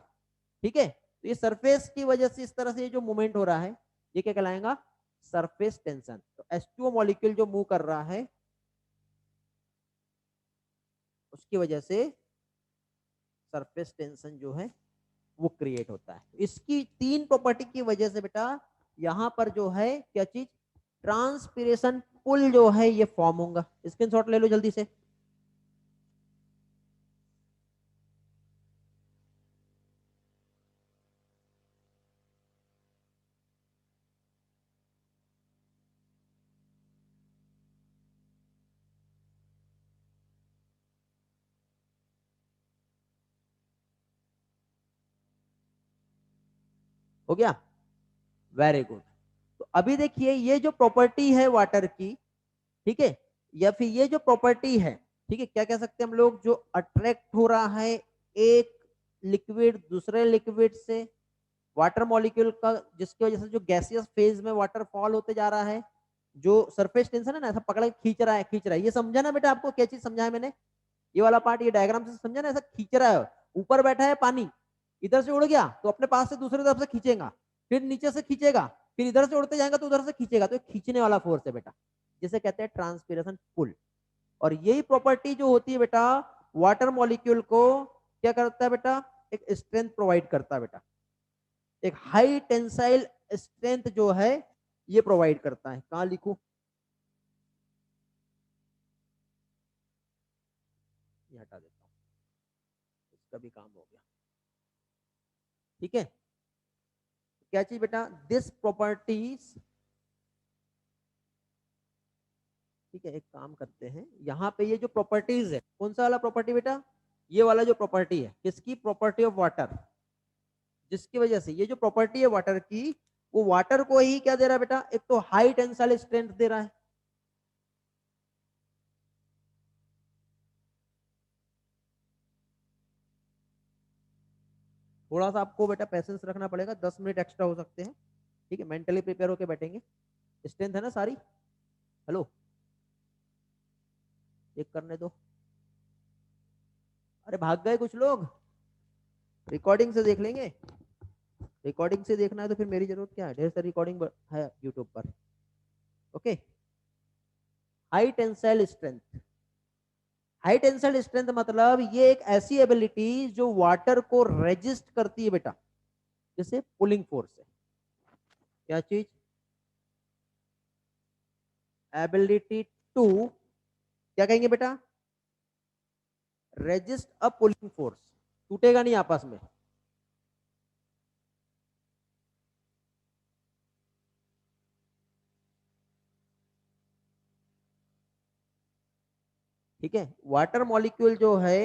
ठीक है, तो ये सरफेस की वजह से इस तरह से ये जो मूवमेंट हो रहा है, ये क्या कहलाएगा, सरफेस टेंशन। तो H2O मॉलिक्यूल जो मूव कर रहा है उसकी वजह से सरफेस टेंशन जो है वो क्रिएट होता है। इसकी तीन प्रॉपर्टी की वजह से बेटा यहां पर जो है क्या चीज, ट्रांसपिरेशन पुल जो है ये फॉर्म होगा। स्क्रीनशॉट ले लो जल्दी से। हो गया, वेरी गुड। तो अभी देखिए ये जो प्रॉपर्टी है वाटर की, ठीक है, या फिर ये जो प्रॉपर्टी है, ठीक है, क्या कह सकते हैं हम लोग, जो अट्रैक्ट हो रहा है एक लिक्विड दूसरे लिक्विड से, वाटर मॉलिक्यूल का, जिसकी वजह से जो गैसियस फेज में वाटर फॉल होते जा रहा है, जो सरफेस टेंशन है ना, ऐसा पकड़ के खींच रहा है खींच रहा है। ये समझा ना बेटा, आपको क्या चीज समझा है मैंने, ये वाला पार्ट, ये डायग्राम से समझा ना, ऐसा खींच रहा है। ऊपर बैठा है पानी, इधर से उड़ गया तो अपने पास से दूसरी तरफ से खींचेगा, फिर नीचे से खींचेगा, फिर इधर से उड़ते जाएगा तो उधर से खींचेगा, तो खींचने वाला फोर्स है बेटा, जिसे कहते हैं ट्रांसपिरेशन पुल। और यही प्रॉपर्टी जो होती है बेटा, वाटर मॉलिक्यूल को क्या करता है बेटा, एक स्ट्रेंथ प्रोवाइड करता है बेटा, एक हाई टेंसाइल स्ट्रेंथ जो है ये प्रोवाइड करता है। कहां लिखूं, ये हटा देता हूं, इसका भी काम हो गया, ठीक है। क्या चीज बेटा, दिस प्रॉपर्टीज, ठीक है, एक काम करते हैं, यहाँ पे ये जो प्रॉपर्टीज है, कौन सा वाला प्रॉपर्टी बेटा, ये वाला जो प्रॉपर्टी है, किसकी, प्रॉपर्टी ऑफ वाटर, जिसकी वजह से ये जो प्रॉपर्टी है वाटर की, वो वाटर को ही क्या दे रहा है बेटा, एक तो हाई टेंसाइल स्ट्रेंथ दे रहा है, थोड़ा सा आपको बेटा पैसेंस रखना पड़ेगा, 10 मिनट एक्स्ट्रा हो सकते हैं, ठीक है, मेंटली प्रिपेयर होकर बैठेंगे। स्ट्रेंथ है ना सारी, हेलो, चेक करने दो, अरे भाग गए कुछ लोग, रिकॉर्डिंग से देख लेंगे, रिकॉर्डिंग से देखना है तो फिर मेरी जरूरत क्या है, ढेर सारी रिकॉर्डिंग है यूट्यूब पर। Okay, high tensile strength, high tensile strength मतलब ये एक ऐसी एबिलिटी जो वाटर को रेजिस्ट करती है बेटा, जैसे पुलिंग फोर्स है, क्या चीज, एबिलिटी टू, क्या कहेंगे बेटा, रेजिस्ट अ पुलिंग फोर्स, टूटेगा नहीं आपस में, ठीक है। वाटर मॉलिक्यूल जो है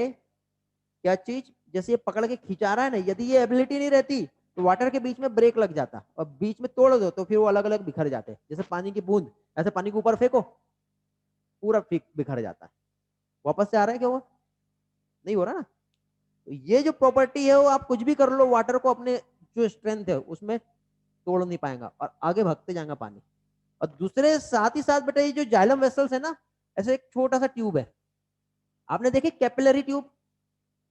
क्या चीज, जैसे ये पकड़ के खिंचा रहा है ना, यदि ये एबिलिटी नहीं रहती तो वाटर के बीच में ब्रेक लग जाता, और बीच में तोड़ दो तो फिर वो अलग अलग बिखर जाते, जैसे पानी की बूंद, ऐसे पानी के ऊपर फेंको पूरा बिखर जाता है। वापस से आ रहा है क्या, वो नहीं हो रहा ना। तो ये जो प्रॉपर्टी है वो आप कुछ भी कर लो, वाटर को अपने जो स्ट्रेंथ है उसमें तोड़ नहीं पाएगा और आगे भागते जाएगा पानी। और दूसरे साथ ही साथ बेटा ये जो जाइलम वेसल्स है ना, ऐसे एक छोटा सा ट्यूब है, आपने देखे कैपिलरी ट्यूब,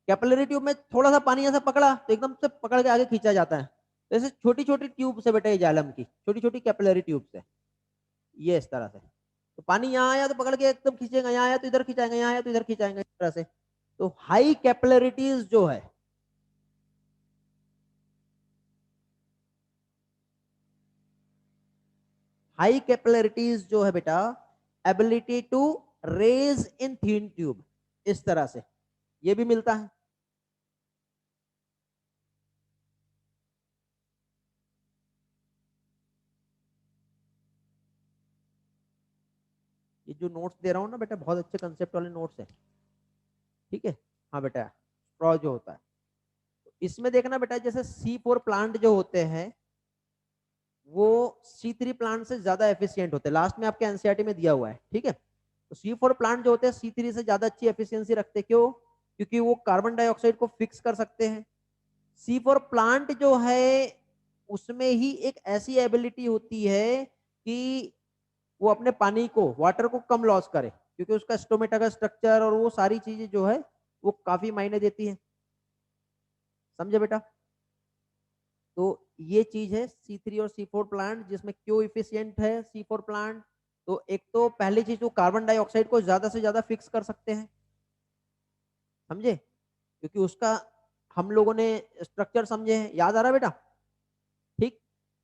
कैपिलरी ट्यूब में थोड़ा सा पानी ऐसा पकड़ा तो एकदम से पकड़ के आगे खींचा जाता है, तो ऐसे छोटी छोटी ट्यूब से बेटा ये जाइलम की छोटी छोटी कैपिलरी ट्यूब से, ये इस तरह से, तो पानी यहाँ आया तो पकड़ के एकदम खींचेगा, यहाँ आया तो इधर खिंचाएंगे, यहाँ आया तो इधर खिंचाएंगे, इस तरह से। तो हाई कैपिलरिटीज जो है, हाई कैपिलरिटीज जो है बेटा, ability to raise in thin tube, इस तरह से ये भी मिलता है। ये जो नोट्स दे रहा हूँ ना बेटा, बहुत अच्छे कंसेप्ट वाले नोट्स है, ठीक है। हाँ बेटा, स्ट्रॉ जो होता है, तो इसमें देखना बेटा, जैसे C4 प्लांट जो होते हैं वो C3 प्लांट से ज्यादा एफिशिएंट होते हैं, लास्ट में आपके एनसीईआरटी में दिया हुआ है, ठीक है। तो C4 प्लांट जो होते हैं C3 से ज्यादा अच्छी एफिशिएंसी रखते हैं, क्यों? क्योंकि वो कार्बन डाइऑक्साइड को फिक्स कर सकते हैं। C4 प्लांट जो है उसमें ही एक ऐसी एबिलिटी होती है कि वो अपने पानी को, वाटर को कम लॉस करे, क्योंकि उसका स्टोमेटा का स्ट्रक्चर और वो सारी चीजें जो है वो काफी मायने देती है, समझे बेटा। तो ये चीज है C3 और C4 प्लांट, जिसमें क्यों इफिशियंट है C4 प्लांट। तो एक तो पहली चीज, तो कार्बन डाइऑक्साइड को ज्यादा से ज्यादा फिक्स कर सकते हैं, समझे, क्योंकि उसका हम लोगों ने स्ट्रक्चर समझे हैं, याद आ रहा है बेटा, ठीक।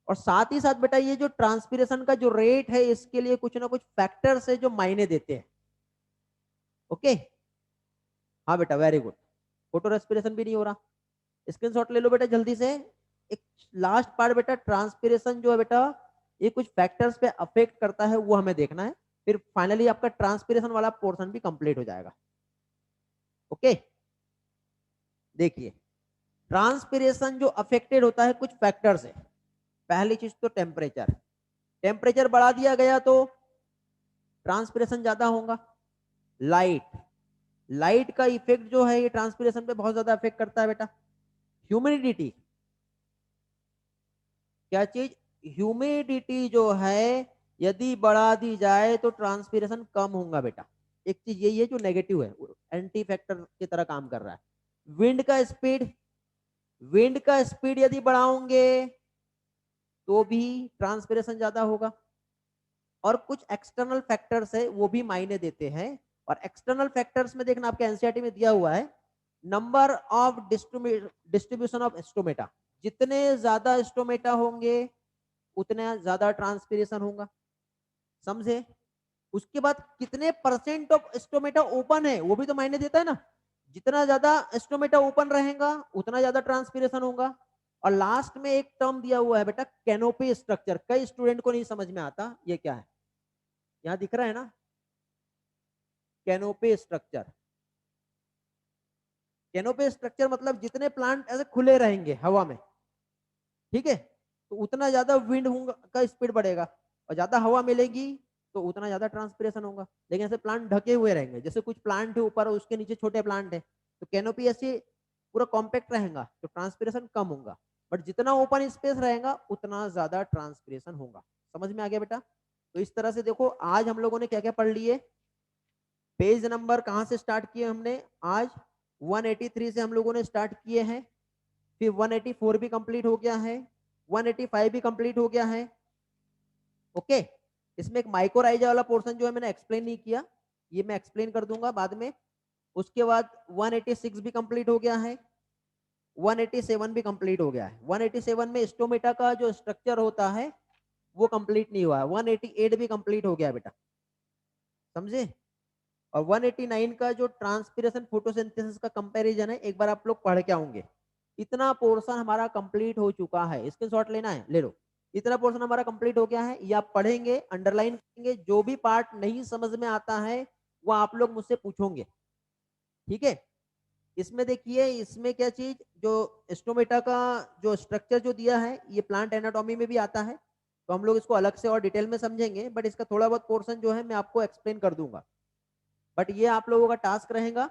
और साथ ही साथ बेटा, ये जो ट्रांसपिरेशन का जो रेट है, इसके लिए कुछ ना कुछ फैक्टर्स है जो मायने देते हैं, ओके। हाँ बेटा, वेरी गुड। फोटो रेस्पिरेशन भी नहीं हो रहा, स्क्रीनशॉट ले लो बेटा जल्दी से। एक लास्ट पार्ट बेटा, ट्रांसपिरेशन जो है बेटा, ये कुछ फैक्टर्स पे अफेक्ट करता है, वो हमें देखना है, फिर फाइनली आपका ट्रांसपिरेशन वाला पोर्शन भी कंप्लीट हो जाएगा, ओके। देखिए, ट्रांसपिरेशन जो अफेक्टेड होता है कुछ फैक्टर्स है। पहली चीज तो टेम्परेचर, टेम्परेचर बढ़ा दिया गया तो ट्रांसपिरेशन ज्यादा होगा। लाइट, लाइट का इफेक्ट जो है ये ट्रांसपिरेशन पे बहुत ज्यादा इफेक्ट करता है बेटा। ह्यूमिडिटी, क्या चीज? ह्यूमिडिटी जो है यदि बढ़ा दी जाए तो ट्रांसपिरेशन कम होगा बेटा। एक चीज यही है जो नेगेटिव है, एंटी फैक्टर की तरह काम कर रहा है। विंड का स्पीड, विंड का स्पीड यदि बढ़ाओगे तो भी ट्रांसपिरेशन ज्यादा होगा। और कुछ एक्सटर्नल फैक्टर्स है वो भी मायने देते हैं। और एक्सटर्नल फैक्टर्स में देखना, आपके एनसीईआरटी में दिया हुआ है, number of distribution of stomata, जितने ज्यादा स्टोमेटा होंगे उतना ज्यादा ट्रांसपिरेशन होगा, समझे। उसके बाद कितने परसेंट ऑफ स्टोमेटा ओपन है, वो भी तो मायने देता है ना। जितना ज्यादा स्टोमेटा ओपन रहेगा उतना ज्यादा ट्रांसपिरेशन होगा। और लास्ट में एक टर्म दिया हुआ है बेटा, कैनोपी स्ट्रक्चर, कई स्टूडेंट को नहीं समझ में आता ये क्या है। यहाँ दिख रहा है ना, कैनोपी स्ट्रक्चर। कैनोपी स्ट्रक्चर मतलब जितने प्लांट ऐसे खुले रहेंगे हवा में, ठीक है, तो उतना ज्यादा विंड होगा का स्पीड बढ़ेगा, और ज्यादा हवा मिलेगी तो उतना ज्यादा ट्रांसपिरेशन होगा। लेकिन ऐसे प्लांट ढके हुए रहेंगे, जैसे कुछ प्लांट है ऊपर और उसके नीचे छोटे प्लांट है, तो कैनोपी ऐसे पूरा कॉम्पैक्ट रहेगा तो ट्रांसपिरेशन कम होगा। बट जितना ओपन स्पेस रहेगा उतना ज्यादा ट्रांसपिरेशन होगा। समझ में आ गया बेटा। तो इस तरह से देखो, आज हम लोगों ने क्या क्या पढ़ लिए। पेज नंबर कहां से स्टार्ट किए हमने आज? 183 से हम लोगों ने स्टार्ट किए हैं, फिर 184 भी कंप्लीट हो गया है, 185 भी कंप्लीट हो गया है, ओके। इसमें एक माइक्रोराइजा वाला पोर्शन जो है मैंने एक्सप्लेन नहीं किया, ये मैं एक्सप्लेन कर दूंगा बाद में। उसके बाद 186 भी कंप्लीट हो गया है, 187 भी कंप्लीट हो गया है। 187 में स्टोमेटा का जो स्ट्रक्चर होता है वो कंप्लीट नहीं हुआ है। 188 भी कंप्लीट हो गया बेटा, समझे। और 189 का जो ट्रांसपिरेशन फोटोसिंथेसिस का कंपैरिजन है, एक बार आप लोग पढ़ के आओगे। इतना पोर्शन हमारा कंप्लीट हो चुका है, स्क्रीनशॉट लेना है ले लो। इतना पोर्शन हमारा कंप्लीट हो गया है, ये आप पढ़ेंगे, अंडरलाइन करेंगे। जो भी पार्ट नहीं समझ में आता है वो आप लोग मुझसे पूछोगे, ठीक है। इसमें देखिए, इसमें क्या चीज, जो स्टोमेटा का जो स्ट्रक्चर जो दिया है ये प्लांट एनाटॉमी में भी आता है, तो हम लोग इसको अलग से और डिटेल में समझेंगे, बट इसका थोड़ा बहुत पोर्शन जो है मैं आपको एक्सप्लेन कर दूंगा। बट ये आप लोगों का टास्क रहेगा,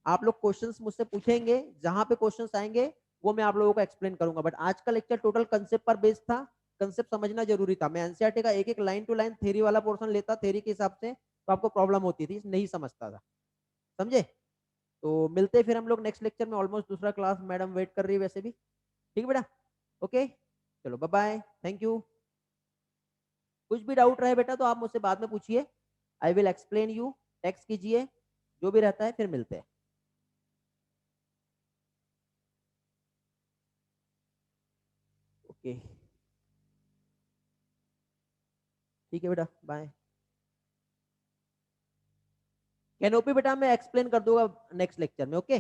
आप लोग क्वेश्चंस मुझसे पूछेंगे, जहां पे क्वेश्चंस आएंगे वो मैं आप लोगों को एक्सप्लेन करूंगा। बट आज का लेक्चर टोटल कंसेप्ट पर बेस्ड था, कंसेप्ट समझना जरूरी था। मैं एनसीईआरटी का एक एक लाइन टू लाइन थ्योरी वाला पोर्शन लेता, थ्योरी के हिसाब से, तो आपको प्रॉब्लम होती थी, नहीं समझता था, समझे। तो मिलते हैं फिर हम लोग नेक्स्ट लेक्चर में, ऑलमोस्ट दूसरा क्लास मैडम वेट कर रही है वैसे भी, ठीक है बेटा, ओके। चलो बाय बाय, थैंक यू। कुछ भी डाउट रहे बेटा तो आप मुझसे बाद में पूछिए, I will explain you, text कीजिए, जो भी रहता है, फिर मिलते हैं, ओके। ठीक है बेटा, बाय। कैनोपी बेटा मैं एक्सप्लेन कर दूंगा नेक्स्ट लेक्चर में, ओके।